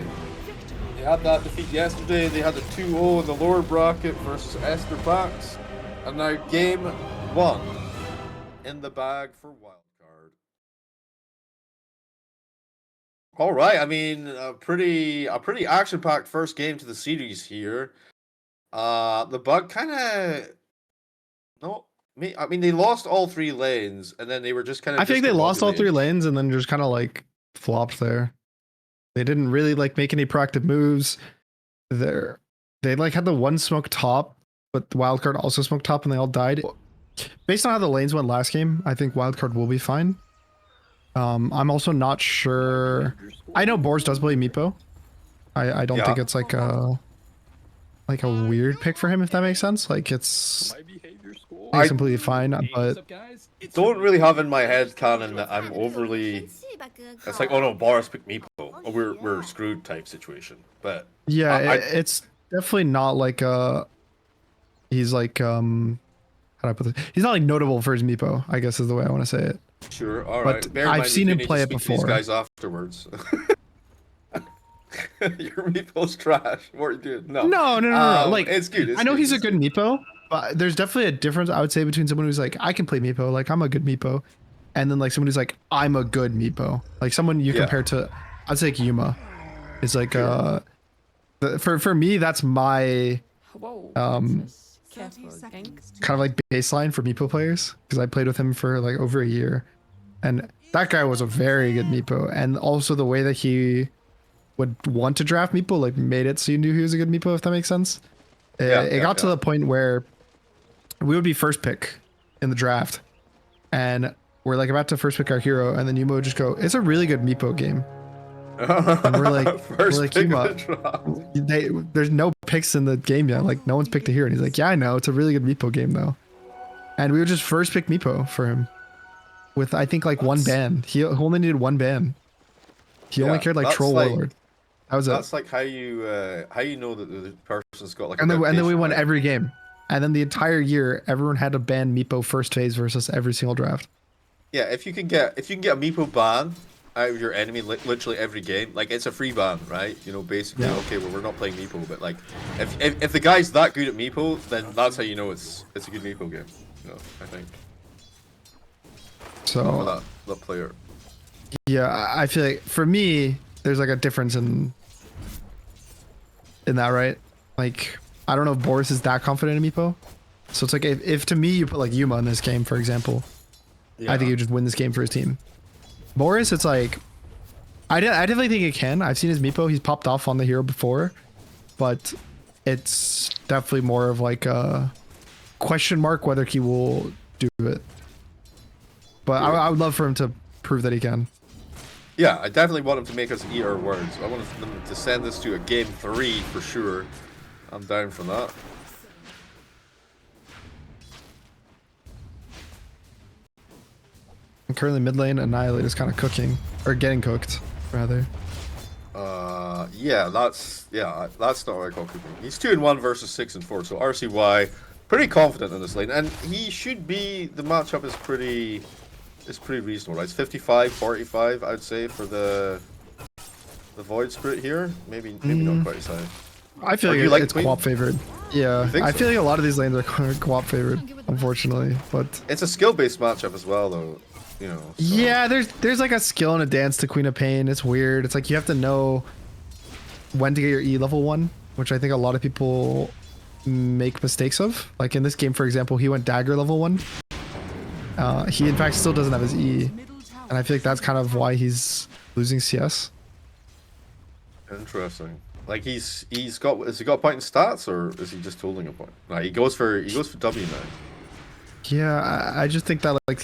[SPEAKER 2] They had that defeat yesterday, they had the 2-0 in the lower bracket versus Esther Pax. And now game 1 in the bag for Wildcard. Alright, I mean, a pretty action-packed first game to the series here. The bug kinda... No, I mean, they lost all 3 lanes, and then they were just kind of...
[SPEAKER 1] I think they lost all 3 lanes, and then just kind of, like, flopped there. They didn't really, like, make any proactive moves. They, like, had the one smoke top, but the Wildcard also smoked top, and they all died. Based on how the lanes went last game, I think Wildcard will be fine. I'm also not sure... I know Boars does play Meepo. I don't think it's, like a weird pick for him, if that makes sense. Like, it's completely fine, but
[SPEAKER 2] don't really have in my head canon that I'm overly... It's like, oh no, Boris picked Meepo. Oh, we're screwed type situation. But
[SPEAKER 1] yeah, it's definitely not like he's like how do I put this? He's not like notable for his Meepo, I guess is the way I want to say it.
[SPEAKER 2] Sure, all right.
[SPEAKER 1] But I've seen him play it before.
[SPEAKER 2] These guys afterwards. Your Meepo's trash. What are you doing? No.
[SPEAKER 1] Like,
[SPEAKER 2] it's good.
[SPEAKER 1] I know he's a good Meepo, but there's definitely a difference, I would say, between someone who's like, I can play Meepo, like I'm a good Meepo, and then like someone who's like, I'm a good Meepo. Like someone you
[SPEAKER 2] Yeah.
[SPEAKER 1] compare to, I'd say like Yuma. It's like
[SPEAKER 2] Sure.
[SPEAKER 1] for me that's my
[SPEAKER 5] Whoa.
[SPEAKER 1] Um,
[SPEAKER 5] Careful,
[SPEAKER 3] 30
[SPEAKER 5] gang.
[SPEAKER 3] seconds to
[SPEAKER 1] kind of like baseline for Meepo players because I played with him for like over a year, and that guy was a very good Meepo, and also the way that he would want to draft Meepo like made it so you knew he was a good Meepo, if that makes sense. It got to the point where we would be first pick in the draft, and we're like about to first pick our hero, and then Yuma would just go, "It's a really good Meepo game." And we're like,
[SPEAKER 2] First pick
[SPEAKER 1] Yuma,
[SPEAKER 2] of the draft.
[SPEAKER 1] there's no picks in the game yet. Like no one's picked a hero. And he's like, yeah, I know. It's a really good Meepo game though. And we would just first pick Meepo for him with, I think like one ban. He only needed one ban. He only
[SPEAKER 2] Yeah,
[SPEAKER 1] cared like
[SPEAKER 2] that's
[SPEAKER 1] Troll
[SPEAKER 2] like-
[SPEAKER 1] Warlord. That was it.
[SPEAKER 2] That's like how you know that the person's got like.
[SPEAKER 1] And
[SPEAKER 2] a
[SPEAKER 1] then we
[SPEAKER 2] reputation,
[SPEAKER 1] won
[SPEAKER 2] right?
[SPEAKER 1] every game. And then the entire year, everyone had to ban Meepo first phase versus every single draft.
[SPEAKER 2] Yeah, if you can get a Meepo ban out of your enemy literally every game, like it's a free ban, right? You know, basically,
[SPEAKER 1] Yeah.
[SPEAKER 2] okay, well we're not playing Meepo, but like if the guy's that good at Meepo, then that's how you know it's a good Meepo game. You know, I think for
[SPEAKER 1] So
[SPEAKER 2] that player.
[SPEAKER 1] yeah, I feel like for me, there's like a difference in that, right? Like I don't know if Boris is that confident in Meepo. So it's like if to me you put like Yuma in this game, for example, I think he would just win this game for his team. Boris, it's like I definitely think he can. I've seen his Meepo. He's popped off on the hero before, but it's definitely more of like a question mark whether he will do it. But I would love for him to prove that he can.
[SPEAKER 2] Yeah, I definitely want him to make us eat our words. I want them to send us to a game 3 for sure. I'm down for that.
[SPEAKER 1] And currently mid lane, Annihilate is kind of cooking, or getting cooked, rather.
[SPEAKER 2] Yeah, that's not what I call cooking. He's 2-1 versus 6-4, so RCY pretty confident in this lane, and he should be. The matchup is pretty reasonable, right? It's 55-45, I'd say, for the Void Spirit here. Maybe not quite as high.
[SPEAKER 1] I feel
[SPEAKER 2] Or
[SPEAKER 1] like
[SPEAKER 2] you like
[SPEAKER 1] it's
[SPEAKER 2] Queen?
[SPEAKER 1] co-op favored. Yeah,
[SPEAKER 2] You think
[SPEAKER 1] I
[SPEAKER 2] so?
[SPEAKER 1] feel like a lot of these lanes are co-op favored, unfortunately. But
[SPEAKER 2] It's a skill-based matchup as well, though. You know. So.
[SPEAKER 1] yeah, there's like a skill and a dance to Queen of Pain. It's weird. It's like you have to know when to get your E level 1, which I think a lot of people make mistakes of. Like in this game, for example, he went dagger level 1. He in fact still doesn't have his E,
[SPEAKER 3] middle tower.
[SPEAKER 1] and I feel like that's kind of why he's losing CS.
[SPEAKER 2] Interesting. Like has he got a point in stats, or is he just holding a point? No, he goes for W now.
[SPEAKER 1] Yeah, I just think that like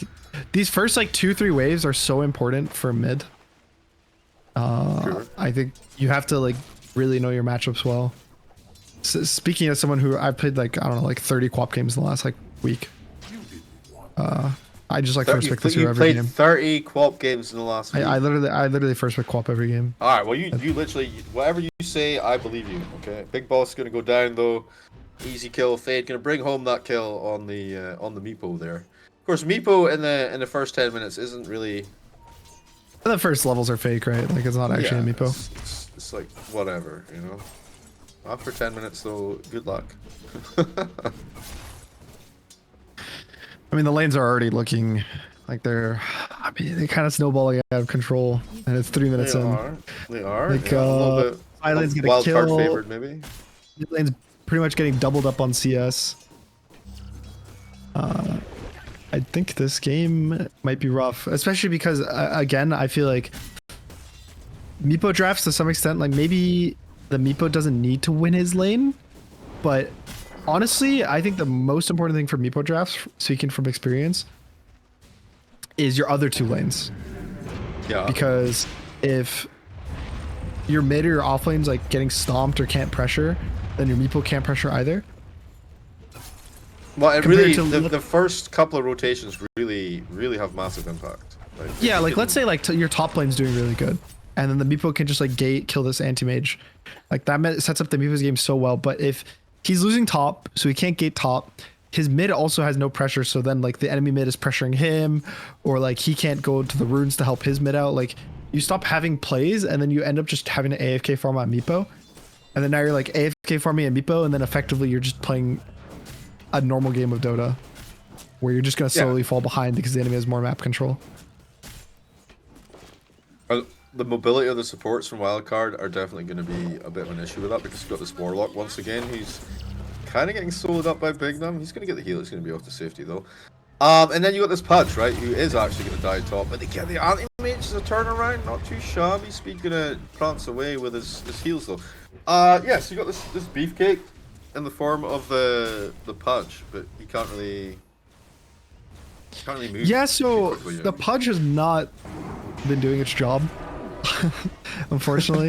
[SPEAKER 1] these first like 2-3 waves are so important for mid.
[SPEAKER 2] Sure.
[SPEAKER 1] I think you have to like really know your matchups well. Speaking as someone who I've played like I don't know like 30 co-op games in the last like week. I just like first pick this hero
[SPEAKER 2] You
[SPEAKER 1] every
[SPEAKER 2] played
[SPEAKER 1] game.
[SPEAKER 2] 30 co-op games in the last week.
[SPEAKER 1] I literally first pick co-op every game.
[SPEAKER 2] All right, well you literally whatever you say, I believe you. Okay, Big Boss gonna go down though. Easy kill. Fade gonna bring home that kill on the Meepo there. Of course, Meepo in the first 10 minutes isn't really.
[SPEAKER 1] The first levels are fake, right? Like it's not actually a Meepo.
[SPEAKER 2] It's like whatever, you know. After 10 minutes though, good luck.
[SPEAKER 1] I mean, the lanes are already looking like they're kind of snowballing out of control, and it's 3 minutes
[SPEAKER 2] They
[SPEAKER 1] in.
[SPEAKER 2] are. They are.
[SPEAKER 1] Like,
[SPEAKER 2] yeah, a little bit.
[SPEAKER 1] High lane's gonna
[SPEAKER 2] Wild card
[SPEAKER 1] kill.
[SPEAKER 2] favored, maybe.
[SPEAKER 1] Mid lane's pretty much getting doubled up on CS. I think this game might be rough, especially because again, I feel like Meepo drafts to some extent, like maybe the Meepo doesn't need to win his lane, but honestly, I think the most important thing for Meepo drafts, speaking from experience, is your other 2 lanes.
[SPEAKER 2] Yeah.
[SPEAKER 1] Because if your mid or your off lane's like getting stomped or can't pressure, then your Meepo can't pressure either.
[SPEAKER 2] Well, it
[SPEAKER 1] compared
[SPEAKER 2] really
[SPEAKER 1] to
[SPEAKER 2] the first couple of rotations really have massive impact. Like,
[SPEAKER 1] Yeah,
[SPEAKER 2] if
[SPEAKER 1] like
[SPEAKER 2] you
[SPEAKER 1] let's say like your top lane's doing really good, and then the Meepo can just like gate kill this anti-mage. Like that sets up the Meepo's game so well. But if he's losing top, so he can't gate top, his mid also has no pressure, so then like the enemy mid is pressuring him, or like he can't go to the runes to help his mid out. Like you stop having plays, and then you end up just having an AFK farm on Meepo, and then now you're like AFK farming a Meepo, and then effectively you're just playing a normal game of Dota. where you're just gonna slowly fall behind because the enemy has more map control.
[SPEAKER 2] The mobility of the supports from Wildcard are definitely going to be a bit of an issue with that because you've got this Warlock once again who's kind of getting soloed up by Bignum. He's going to get the heal. He's going to be off to safety though. And then you got this Pudge, right, who is actually going to die top. But they get the anti-mage as a turnaround. Not too shabby. Speed going to prance away with his heals though. Yeah, so you got this beefcake in the form of the Pudge, but he can't really move.
[SPEAKER 1] Yeah, so the Pudge has not been doing its job. Unfortunately,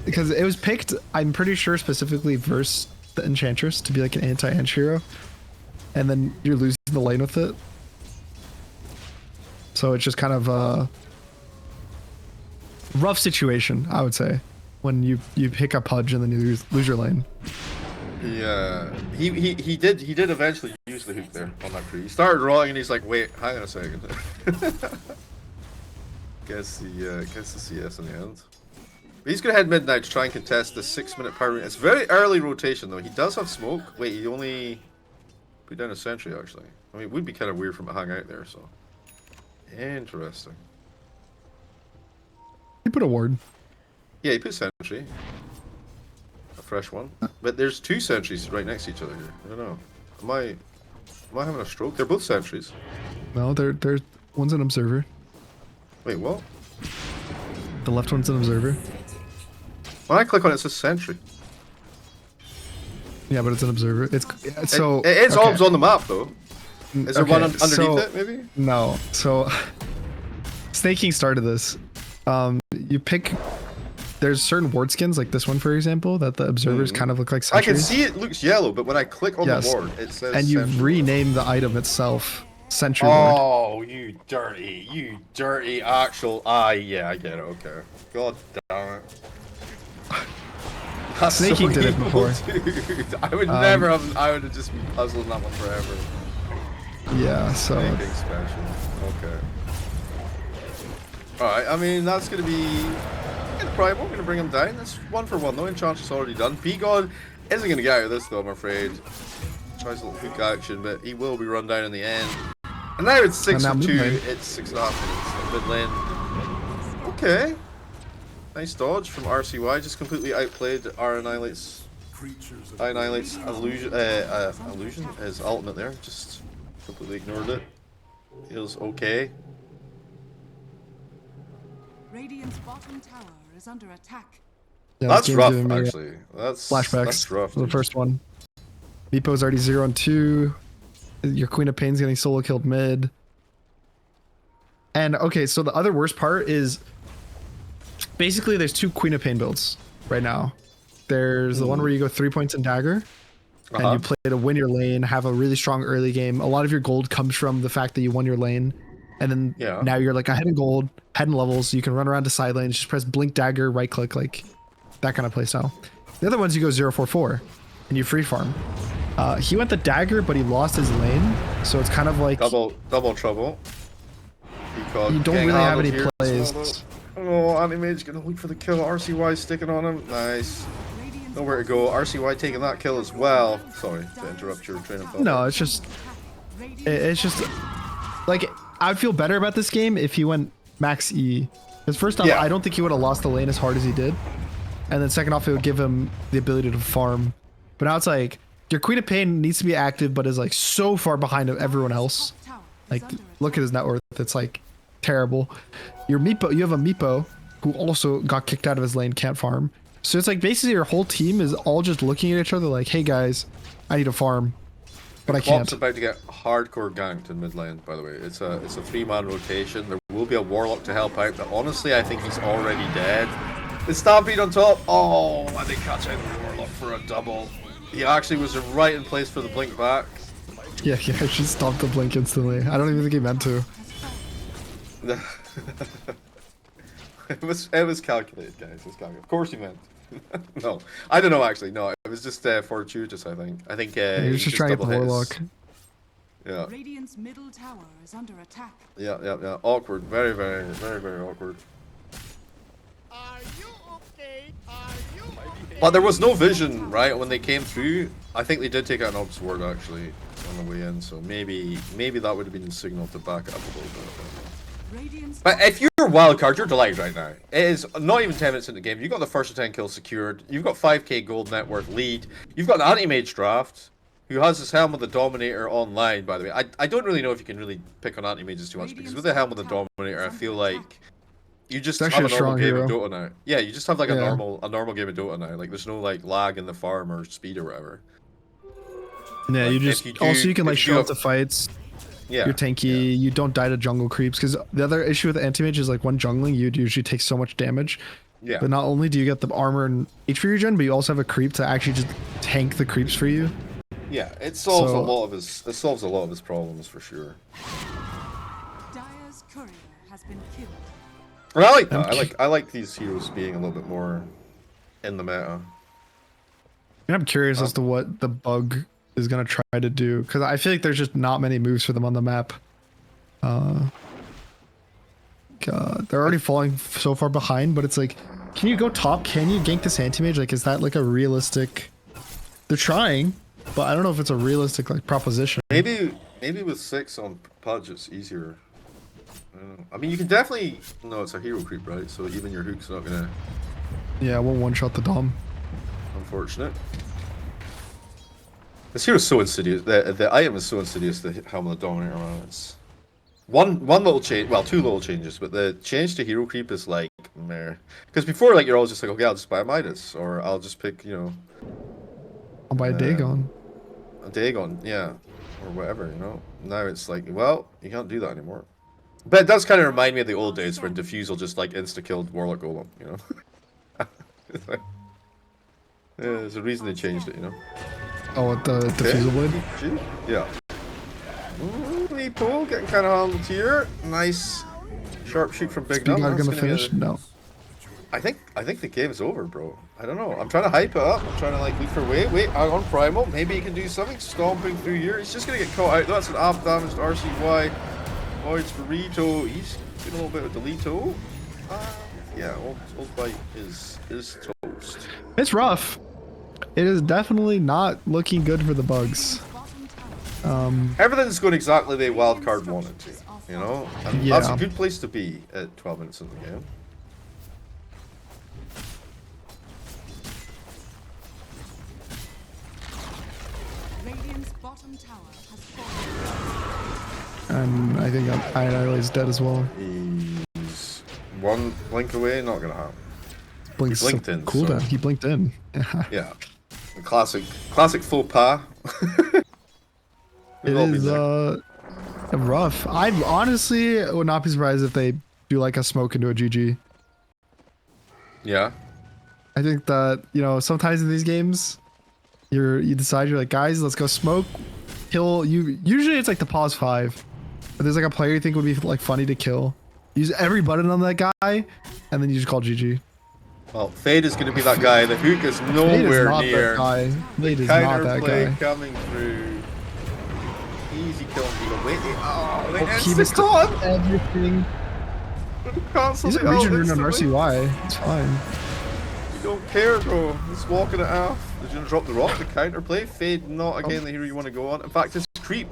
[SPEAKER 1] because it was picked, I'm pretty sure, specifically versus the Enchantress to be like an anti-Ench hero, and then you're losing the lane with it. So it's just kind of a rough situation, I would say, when you pick a Pudge and then you lose your lane.
[SPEAKER 2] Yeah, he did eventually use the hook there on that tree. He started rolling and he's like, wait, hang on a second. Gets the CS in the end. But he's gonna head midnight to try and contest the 6-minute power. It's very early rotation though. He does have smoke. Wait, he only put down a sentry actually. I mean, it would be kind of weird for him to hang out there. So interesting.
[SPEAKER 1] He put a ward.
[SPEAKER 2] Yeah, he put sentry. A fresh one. But there's 2 sentries right next to each other here. I don't know. Am I having a stroke? They're both sentries.
[SPEAKER 1] No, they're one's an observer.
[SPEAKER 2] Wait, what?
[SPEAKER 1] The left one's an observer.
[SPEAKER 2] When I click on it, it says sentry.
[SPEAKER 1] Yeah, but it's an observer. It's so.
[SPEAKER 2] It is
[SPEAKER 1] okay.
[SPEAKER 2] obs on the map though. Is there one underneath it, maybe?
[SPEAKER 1] No. So, Snaking started this. You pick. There's certain ward skins, like this one, for example, that the observers kind of look like sentries.
[SPEAKER 2] I can see it looks yellow, but when I click on the ward, it says
[SPEAKER 1] and you
[SPEAKER 2] sentry.
[SPEAKER 1] rename the item itself sentry ward.
[SPEAKER 2] Oh, you dirty actual. Yeah, I get it. Okay. God damn it. That's
[SPEAKER 1] Snaking did it
[SPEAKER 2] evil,
[SPEAKER 1] before.
[SPEAKER 2] Dude. I would never have. I would have just been puzzling that one forever.
[SPEAKER 1] Yeah. So.
[SPEAKER 2] Snaking special. Okay. All right. I mean, that's gonna be. Primal, gonna bring him down. That's 1 for 1 though. Enchantress already done. B-God isn't gonna get out of this though, I'm afraid. Tries a little hook action, but he will be run down in the end. And now it's 6 for 2. It's 6.5 minutes. Mid lane. Okay. Nice dodge from RCY. Just completely outplayed our Annihilate's illusion. Illusion, his ultimate there. Just completely ignored it. Feels okay.
[SPEAKER 3] Radiant's bottom tower is under attack.
[SPEAKER 1] Yeah,
[SPEAKER 2] That's rough,
[SPEAKER 1] me,
[SPEAKER 2] actually. That's
[SPEAKER 1] flashbacks.
[SPEAKER 2] That's rough.
[SPEAKER 1] For the first one. Meepo's already 0-2. Your Queen of Pain's getting solo killed mid. And okay, so the other worst part is basically there's 2 Queen of Pain builds right now. There's the one where you go 3 points in dagger, and you play to win your lane, have a really strong early game. A lot of your gold comes from the fact that you won your lane. And then now you're like ahead in gold, head in levels, so you can run around to side lanes, just press blink dagger, right click, like that kind of play style. The other ones you go 0-4-4 and you free farm. He went the dagger, but he lost his lane, so it's kind of like
[SPEAKER 2] double trouble.
[SPEAKER 1] You don't really have any plays.
[SPEAKER 2] Oh, anti-mage gonna look for the kill. RCY sticking on him. Nice. Nowhere to go. RCY taking that kill as well. Sorry to interrupt your train of thought.
[SPEAKER 1] No, it's just like I'd feel better about this game if he went max E. Because first off, I don't think he would have lost the lane as hard as he did. And then second off, it would give him the ability to farm. But now it's like, your Queen of Pain needs to be active, but is like so far behind everyone else. Like, look at his net worth. It's like terrible. Your Meepo, you have a Meepo who also got kicked out of his lane, can't farm. So it's like basically your whole team is all just looking at each other like, hey guys, I need to farm. But I can't.
[SPEAKER 2] Klopp's about to get hardcore ganked in mid lane, by the way. It's a 3-man rotation. There will be a Warlock to help out, but honestly, I think he's already dead. The Stampede on top. Oh, and they catch out the Warlock for a double. He actually was right in place for the blink back.
[SPEAKER 1] Yeah, he actually stopped the blink instantly. I don't even think he meant to.
[SPEAKER 2] It was calculated, guys. It was calculated. Of course he meant. No, I don't know actually. No, it was just fortuitous. I think.
[SPEAKER 1] He was just trying to get the Warlock.
[SPEAKER 2] Yeah.
[SPEAKER 3] Radiant's middle tower is under attack.
[SPEAKER 2] Yeah. Awkward. Very awkward.
[SPEAKER 5] Are you okay? Are you okay?
[SPEAKER 2] But there was no vision, right, when they came through. I think they did take out an Ob's ward actually. on the way in, so maybe that would have been the signal to back it up a little bit.
[SPEAKER 3] Radiant's
[SPEAKER 2] But if you're Wildcard, you're delighted right now. It is not even 10 minutes in the game. You've got the first 10 kills secured. You've got 5k gold net worth lead. You've got an anti-mage draft, who has his Helm of the Dominator online, by the way. I don't really know if you can really pick on anti-mages too much, because with the Helm of the Dominator, I feel like you just
[SPEAKER 1] It's
[SPEAKER 2] have a
[SPEAKER 1] actually a
[SPEAKER 2] normal
[SPEAKER 1] strong
[SPEAKER 2] game
[SPEAKER 1] hero.
[SPEAKER 2] of Dota now. Yeah, you just have like a
[SPEAKER 1] Yeah.
[SPEAKER 2] normal game of Dota now. Like there's no like lag in the farm or speed or whatever.
[SPEAKER 1] Yeah,
[SPEAKER 2] Like,
[SPEAKER 1] you
[SPEAKER 2] if
[SPEAKER 1] just
[SPEAKER 2] you do-
[SPEAKER 1] also you can like
[SPEAKER 2] if you
[SPEAKER 1] show up
[SPEAKER 2] do-
[SPEAKER 1] to fights.
[SPEAKER 2] Yeah.
[SPEAKER 1] You're tanky. You don't die to jungle creeps because the other issue with anti-mage is like when jungling, you'd usually take so much damage.
[SPEAKER 2] Yeah.
[SPEAKER 1] But not only do you get the armor and HP regen, but you also have a creep to actually just tank the creeps for you.
[SPEAKER 2] Yeah, it solves
[SPEAKER 1] So-
[SPEAKER 2] a lot of his problems for sure.
[SPEAKER 3] Dire's courier has been killed.
[SPEAKER 2] And I like that. I like these heroes being a little bit more in the meta.
[SPEAKER 1] And I'm curious as to what the bug is gonna try to do because I feel like there's just not many moves for them on the map. God, they're already falling so far behind, but it's like, can you go top? Can you gank this anti-mage? Like, is that like a realistic? They're trying, but I don't know if it's a realistic like proposition.
[SPEAKER 2] Maybe with 6 on Pudge it's easier. I don't know. I mean, you can definitely. No, it's a hero creep, right? So even your hook's not gonna.
[SPEAKER 1] Yeah, I won't one-shot the Dom.
[SPEAKER 2] Unfortunate. This hero's so insidious. The item is so insidious. The Helm of the Dominator, man. It's one little change. Well, 2 little changes, but the change to hero creep is like meh. Because before, like you're always just like, okay, I'll just buy a Midas, or I'll just pick,
[SPEAKER 1] I'll buy a Dagon.
[SPEAKER 2] a Dagon, yeah, or whatever, Now it's like, well, you can't do that anymore. But it does kind of remind me of the old days when Diffusal just like insta-killed Warlock Golem, It's like, yeah, there's a reason they changed it,
[SPEAKER 1] Oh, with the diffusal blade.
[SPEAKER 2] Yeah. Ooh, pull, getting kind of handled here. Nice sharp shoot from Big
[SPEAKER 1] Speed
[SPEAKER 2] Num.
[SPEAKER 1] not
[SPEAKER 2] That's
[SPEAKER 1] gonna
[SPEAKER 2] gonna
[SPEAKER 1] finish?
[SPEAKER 2] get a-
[SPEAKER 1] No.
[SPEAKER 2] I think the game's over, bro. I don't know. I'm trying to hype it up. I'm trying to like look for wait, hang on, Primal. Maybe he can do something. Stomping through here. He's just gonna get caught out. That's an AF damage to RCY. Oh, it's Burrito. He's doing a little bit of Delito. Yeah, old bite is toast.
[SPEAKER 1] It's rough. It is definitely not looking good for the bugs.
[SPEAKER 3] Bottom tower
[SPEAKER 2] Everything's going exactly the wild card wanted to, And that's a
[SPEAKER 1] Yeah.
[SPEAKER 2] good place to be at 12 minutes in the game.
[SPEAKER 3] Radiant's bottom tower has fallen.
[SPEAKER 1] And I think Ioni's dead as well.
[SPEAKER 2] He's one blink away, not gonna happen.
[SPEAKER 1] Blinks
[SPEAKER 2] blinked in,
[SPEAKER 1] cooldown.
[SPEAKER 2] so-
[SPEAKER 1] He blinked in.
[SPEAKER 2] Yeah, the classic faux pas.
[SPEAKER 1] It
[SPEAKER 2] We've all been
[SPEAKER 1] is
[SPEAKER 2] there.
[SPEAKER 1] rough. I honestly would not be surprised if they do like a smoke into a GG.
[SPEAKER 2] Yeah,
[SPEAKER 1] I think that sometimes in these games, you decide you're like, guys, let's go smoke, kill you. Usually it's like the pause 5, but there's like a player you think would be like funny to kill. Use every button on that guy, and then you just call GG.
[SPEAKER 2] well, Fade is gonna be that guy. The hook is
[SPEAKER 1] Fade is
[SPEAKER 2] nowhere
[SPEAKER 1] not
[SPEAKER 2] near.
[SPEAKER 1] that guy. Fade is not
[SPEAKER 2] Counter
[SPEAKER 1] that
[SPEAKER 2] play
[SPEAKER 1] guy.
[SPEAKER 2] coming through. Easy kill and Eagle. Wait, they
[SPEAKER 1] He missed
[SPEAKER 2] insta-con!
[SPEAKER 1] everything.
[SPEAKER 2] Cancel
[SPEAKER 1] He's
[SPEAKER 2] the
[SPEAKER 1] a region
[SPEAKER 2] ult
[SPEAKER 1] rune on
[SPEAKER 2] instantly.
[SPEAKER 1] RCY. It's fine.
[SPEAKER 2] You don't care, bro. He's walking it off. He's gonna drop the rock to counterplay. Fade not again the hero you want to go on. In fact, his creep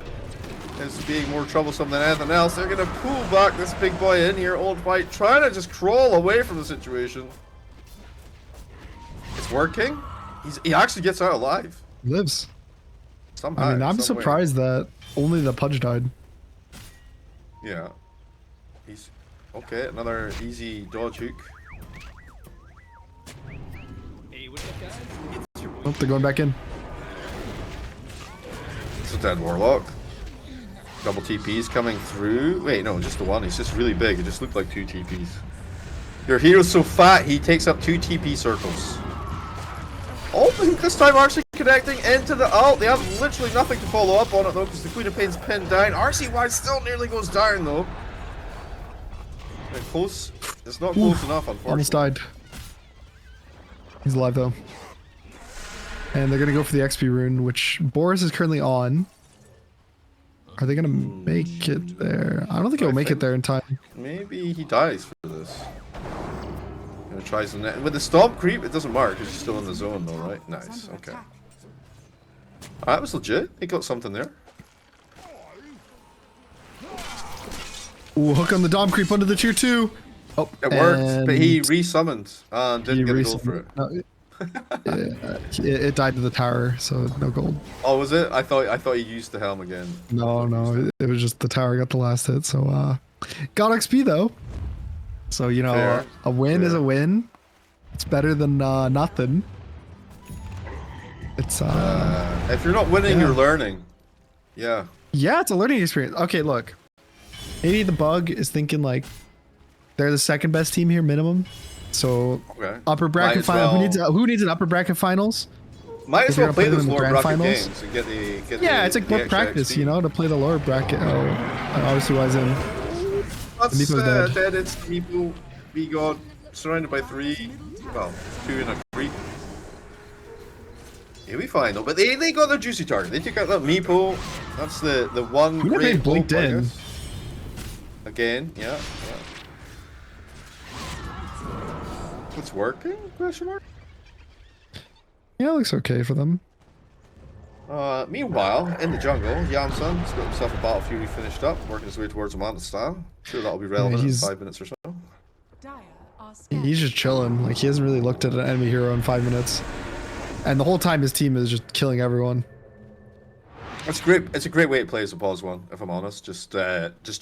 [SPEAKER 2] is being more troublesome than anything else. They're gonna pull back this big boy in here. Old White trying to just crawl away from the situation. It's working. He actually gets out alive.
[SPEAKER 1] He lives.
[SPEAKER 2] Somehow.
[SPEAKER 1] I mean, I'm
[SPEAKER 2] some way.
[SPEAKER 1] surprised that only the Pudge died.
[SPEAKER 2] Yeah. He's okay. Another easy dodge hook.
[SPEAKER 4] Hey, what's up, guys? It's your boy.
[SPEAKER 1] Oh, they're going back in.
[SPEAKER 2] It's a dead Warlock. Double TPs coming through. Wait, no, just the one. He's just really big. It just looked like 2 TPs. Your hero's so fat, he takes up 2 TP circles. Oh, this time actually connecting into the ult. They have literally nothing to follow up on it though, because the Queen of Pain's pinned down. RCY still nearly goes down though. Close. It's not close enough, unfortunately.
[SPEAKER 1] Almost died. He's alive though. And they're gonna go for the XP rune, which Boris is currently on. Are they gonna make it there? I don't think he'll make it there in time.
[SPEAKER 2] Maybe he dies for this. Gonna try some net. With the stomp creep, it doesn't matter because he's still in the zone though, right? Nice. Okay. That was legit. He got something there.
[SPEAKER 1] Ooh, hook on the Dom creep under the tier 2. Oh,
[SPEAKER 2] It worked, but he
[SPEAKER 1] and
[SPEAKER 2] resummoned and didn't get a gold for it.
[SPEAKER 1] No, it died to the tower, so no gold.
[SPEAKER 2] Oh, was it? I thought he used the helm again.
[SPEAKER 1] No, it was just the tower got the last hit. So got XP though. So you know,
[SPEAKER 2] Fair.
[SPEAKER 1] a win is
[SPEAKER 2] Fair.
[SPEAKER 1] a win. It's better than nothing. It's
[SPEAKER 2] If you're not winning,
[SPEAKER 1] yeah.
[SPEAKER 2] you're learning. Yeah.
[SPEAKER 1] Yeah, it's a learning experience. Okay, look. Maybe the bug is thinking like they're the second best team here minimum. So
[SPEAKER 2] Okay.
[SPEAKER 1] upper bracket
[SPEAKER 2] Might as
[SPEAKER 1] final.
[SPEAKER 2] well-
[SPEAKER 1] Who needs an upper bracket finals?
[SPEAKER 2] Might
[SPEAKER 1] If
[SPEAKER 2] as
[SPEAKER 1] you're
[SPEAKER 2] well
[SPEAKER 1] gonna play
[SPEAKER 2] play
[SPEAKER 1] them
[SPEAKER 2] those
[SPEAKER 1] in the
[SPEAKER 2] lower
[SPEAKER 1] grand
[SPEAKER 2] bracket
[SPEAKER 1] finals?
[SPEAKER 2] games and get the
[SPEAKER 1] Yeah, it's like
[SPEAKER 2] the
[SPEAKER 1] more
[SPEAKER 2] extra
[SPEAKER 1] practice,
[SPEAKER 2] XP.
[SPEAKER 1] you know, to play the lower bracket. Oh, obviously why is in.
[SPEAKER 2] That's
[SPEAKER 1] Meepo's dead.
[SPEAKER 2] dead. It's Meepo. We got surrounded by 3. Well, 2 and a creep. He'll be fine though. But they got their juicy target. They took out that Meepo. That's the one
[SPEAKER 1] Who
[SPEAKER 2] great
[SPEAKER 1] they blinked
[SPEAKER 2] hope, I
[SPEAKER 1] in?
[SPEAKER 2] guess. Again, yeah. It's working? Question mark.
[SPEAKER 1] Yeah, it looks okay for them.
[SPEAKER 2] Meanwhile, in the jungle, Yamsun has got himself a Battle Fury finished up, working his way towards a Manta style. Sure that'll be relevant in
[SPEAKER 1] he's-
[SPEAKER 2] 5 minutes or so.
[SPEAKER 3] Dire are scared.
[SPEAKER 1] He's just chilling. Like he hasn't really looked at an enemy hero in 5 minutes, and the whole time his team is just killing everyone.
[SPEAKER 2] It's great. It's a great way to play as a pause one, if I'm honest. Just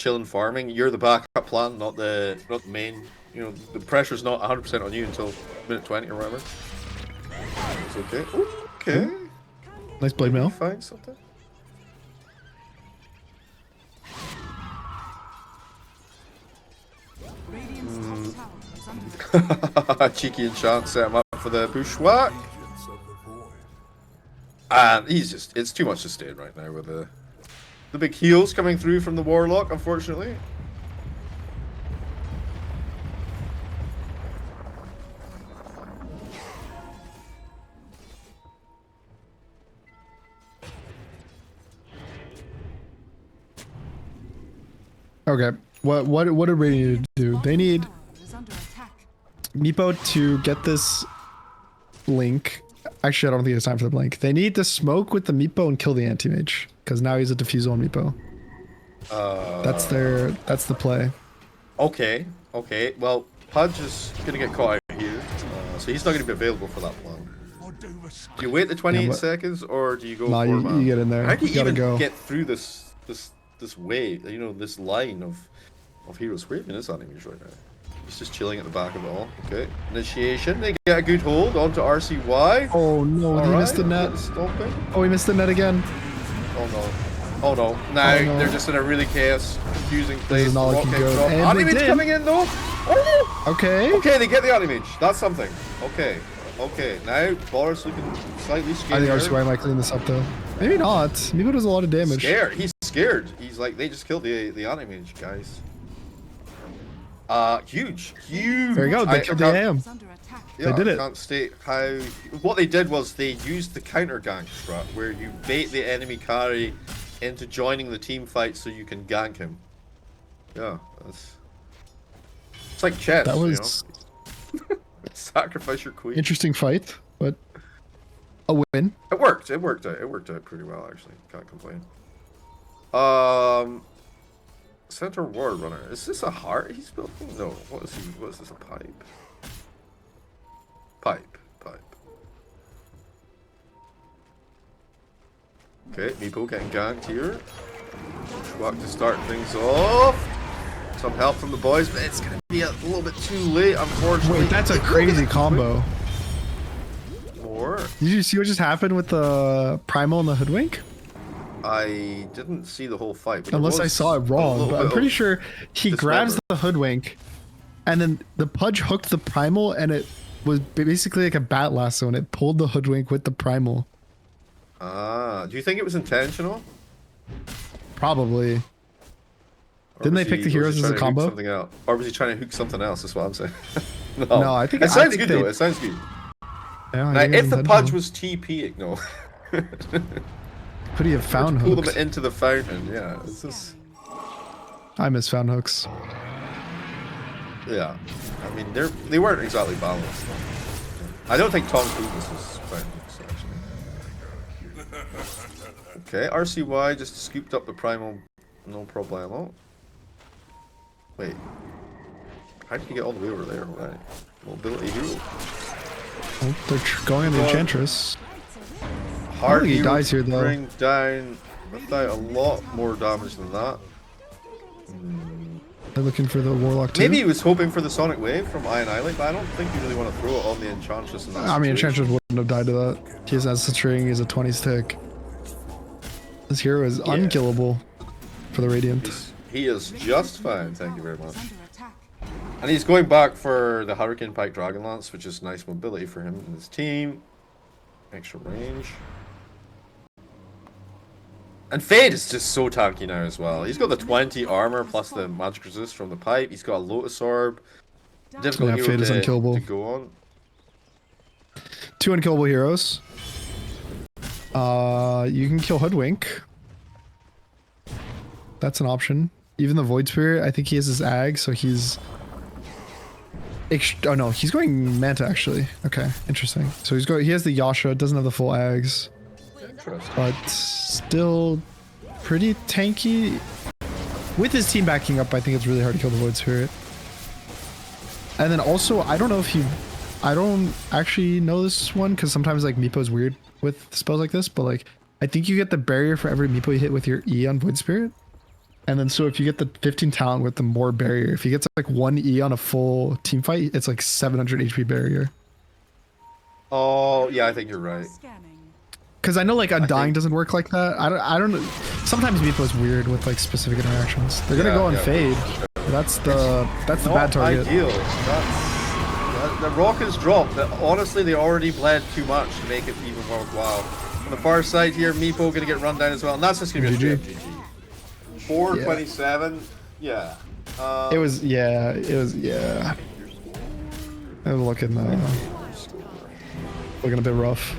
[SPEAKER 2] chilling, farming. You're the backup plan, not the main. You know, the pressure's not 100% on you until minute 20 or whatever. It's okay. Ooh, okay.
[SPEAKER 1] Nice blade mail.
[SPEAKER 2] Find something.
[SPEAKER 3] Radiant's top tower is under attack.
[SPEAKER 2] Cheeky enchant set him up for the bushwhack. And it's too much to stay right now with the big heals coming through from the warlock, unfortunately.
[SPEAKER 1] Okay, what do they need to do? They need
[SPEAKER 3] Tower is under attack.
[SPEAKER 1] Meepo to get this blink. Actually, I don't think it's time for the blink. They need to smoke with the Meepo and kill the anti-mage, because now he's a diffusal on Meepo. That's the play.
[SPEAKER 2] Okay. Well, Pudge is gonna get caught out here, so he's not gonna be available for that plan. Do you wait the 28
[SPEAKER 1] but-
[SPEAKER 2] seconds, or do you go?
[SPEAKER 1] Nah, you
[SPEAKER 2] man?
[SPEAKER 1] get in there.
[SPEAKER 2] How do you
[SPEAKER 1] You gotta
[SPEAKER 2] even
[SPEAKER 1] go.
[SPEAKER 2] get through this way? You know, this line of heroes. Where even is that image right now? He's just chilling at the back of it all. Okay. Initiation. They get a good hold onto RCY.
[SPEAKER 1] Oh no, he
[SPEAKER 2] Alright,
[SPEAKER 1] missed the net.
[SPEAKER 2] Stomping.
[SPEAKER 1] Oh, he missed the net again.
[SPEAKER 2] Oh no. Oh no. Now
[SPEAKER 1] Oh, no.
[SPEAKER 2] they're just in a really chaos, confusing place.
[SPEAKER 1] is not
[SPEAKER 2] What
[SPEAKER 1] looking
[SPEAKER 2] gets
[SPEAKER 1] good.
[SPEAKER 2] dropped?
[SPEAKER 1] And they
[SPEAKER 2] Anti-mage
[SPEAKER 1] did.
[SPEAKER 2] coming in though. Oh!
[SPEAKER 1] Okay.
[SPEAKER 2] Okay, they get the anti-mage. That's something. Okay. Now Boris looking slightly
[SPEAKER 1] I
[SPEAKER 2] scared.
[SPEAKER 1] think RCY might clean this up though. Maybe not. Meepo does a lot of damage.
[SPEAKER 2] Scared. He's scared. He's like, they just killed the anti-mage, guys. Huge.
[SPEAKER 1] There you go. They killed the AM.
[SPEAKER 3] Is under attack.
[SPEAKER 2] Yeah,
[SPEAKER 1] They did
[SPEAKER 2] I
[SPEAKER 1] it.
[SPEAKER 2] can't state how. What they did was they used the counter gank strat, where you bait the enemy carry into joining the team fight so you can gank him. Yeah, it's like chess.
[SPEAKER 1] That was
[SPEAKER 2] You know? Sacrifice your queen.
[SPEAKER 1] interesting fight, but a win.
[SPEAKER 2] It worked. It worked out pretty well actually. Can't complain. Center ward runner. Is this a heart he's building? No. What is he? What is this? A pipe? Pipe. Okay, Meepo getting ganked here. Schwak to start things off. Some help from the boys, but it's gonna be a little bit too late, unfortunately.
[SPEAKER 1] Wait, that's a crazy combo.
[SPEAKER 2] More.
[SPEAKER 1] Did you see what just happened with the Primal and the Hoodwink?
[SPEAKER 2] I didn't see the whole fight. But there
[SPEAKER 1] Unless I
[SPEAKER 2] was
[SPEAKER 1] saw it
[SPEAKER 2] a
[SPEAKER 1] wrong,
[SPEAKER 2] little
[SPEAKER 1] but I'm
[SPEAKER 2] bit
[SPEAKER 1] pretty
[SPEAKER 2] of-
[SPEAKER 1] sure he grabs the Hoodwink, and then the Pudge hooked the Primal, and it was basically like a bat lasso, and it pulled the Hoodwink with the Primal.
[SPEAKER 2] Ah, do you think it was intentional?
[SPEAKER 1] Probably.
[SPEAKER 2] Or
[SPEAKER 1] Didn't
[SPEAKER 2] was
[SPEAKER 1] they pick the
[SPEAKER 2] he- was
[SPEAKER 1] heroes
[SPEAKER 2] he
[SPEAKER 1] as a
[SPEAKER 2] trying to hook
[SPEAKER 1] combo?
[SPEAKER 2] Something out? Or was he trying to hook something else? That's what I'm saying.
[SPEAKER 1] No, I think
[SPEAKER 2] it sounds
[SPEAKER 1] they-
[SPEAKER 2] good though. It sounds good.
[SPEAKER 1] Yeah, I
[SPEAKER 2] Now,
[SPEAKER 1] think it
[SPEAKER 2] if the
[SPEAKER 1] intentional.
[SPEAKER 2] Pudge was TPing, no.
[SPEAKER 1] Could he have found
[SPEAKER 2] Pull
[SPEAKER 1] hooks?
[SPEAKER 2] them into the fountain. Yeah, it's just.
[SPEAKER 1] I miss found hooks.
[SPEAKER 2] Yeah, I mean they weren't exactly balanced. I don't think Tom's weakness was fountain hooks actually. Okay, RCY just scooped up the primal, no problemo. Wait. How did you get all the way over there? Right. Mobility hero.
[SPEAKER 1] Oh, they're going into Enchantress.
[SPEAKER 2] Hard
[SPEAKER 1] he
[SPEAKER 2] hero
[SPEAKER 1] dies
[SPEAKER 2] to
[SPEAKER 1] here, though.
[SPEAKER 2] bring down without a lot more damage than that.
[SPEAKER 1] They're looking for the Warlock too.
[SPEAKER 2] Maybe he was hoping for the Sonic Wave from Iron Island, but I don't think you really want to throw it on the Enchantress in that
[SPEAKER 1] I mean,
[SPEAKER 2] situation.
[SPEAKER 1] Enchantress wouldn't have died to that. He has a string, he's a 20 stick. This hero is unkillable for the Radiant.
[SPEAKER 2] He is just fine, thank you very much.
[SPEAKER 3] Under attack.
[SPEAKER 2] And he's going back for the Hurricane Pike Dragonlance, which is nice mobility for him and his team. Extra range. And Fade is just so tanky now as well. He's got the 20 armor plus the magic resist from the pipe. He's got a Lotus Orb. Difficult
[SPEAKER 1] Yeah,
[SPEAKER 2] hero
[SPEAKER 1] Fade is unkillable.
[SPEAKER 2] to go on.
[SPEAKER 1] 2 unkillable heroes. You can kill Hoodwink. That's an option. Even the Void Spirit, I think he has his Ag, so he's... Oh no, he's going Manta actually. Okay, interesting. So he has the Yasha, doesn't have the full Ags,
[SPEAKER 2] Interesting.
[SPEAKER 1] but still pretty tanky. With his team backing up, I think it's really hard to kill the Void Spirit. And then also, I don't know if I don't actually know this one, because sometimes like Meepo's weird with spells like this, but like, I think you get the barrier for every Meepo you hit with your E on Void Spirit. And then so if you get the 15 talent with the more barrier, if he gets like 1 E on a full team fight, it's like 700 HP barrier.
[SPEAKER 2] Oh, yeah, I think you're right.
[SPEAKER 3] Scanning.
[SPEAKER 1] Because I know like Undying
[SPEAKER 2] think-
[SPEAKER 1] doesn't work like that. I don't know. Sometimes Meepo's weird with like specific interactions. They're gonna go on Fade. That's the
[SPEAKER 2] Not
[SPEAKER 1] bad target.
[SPEAKER 2] ideal. The rock is dropped. Honestly, they already bled too much to make it even worthwhile. On the far side here, Meepo gonna get run down as well, and that's just gonna be a
[SPEAKER 1] GG.
[SPEAKER 2] straight GG. 427. Yeah.
[SPEAKER 1] It was yeah. I'm looking a bit rough.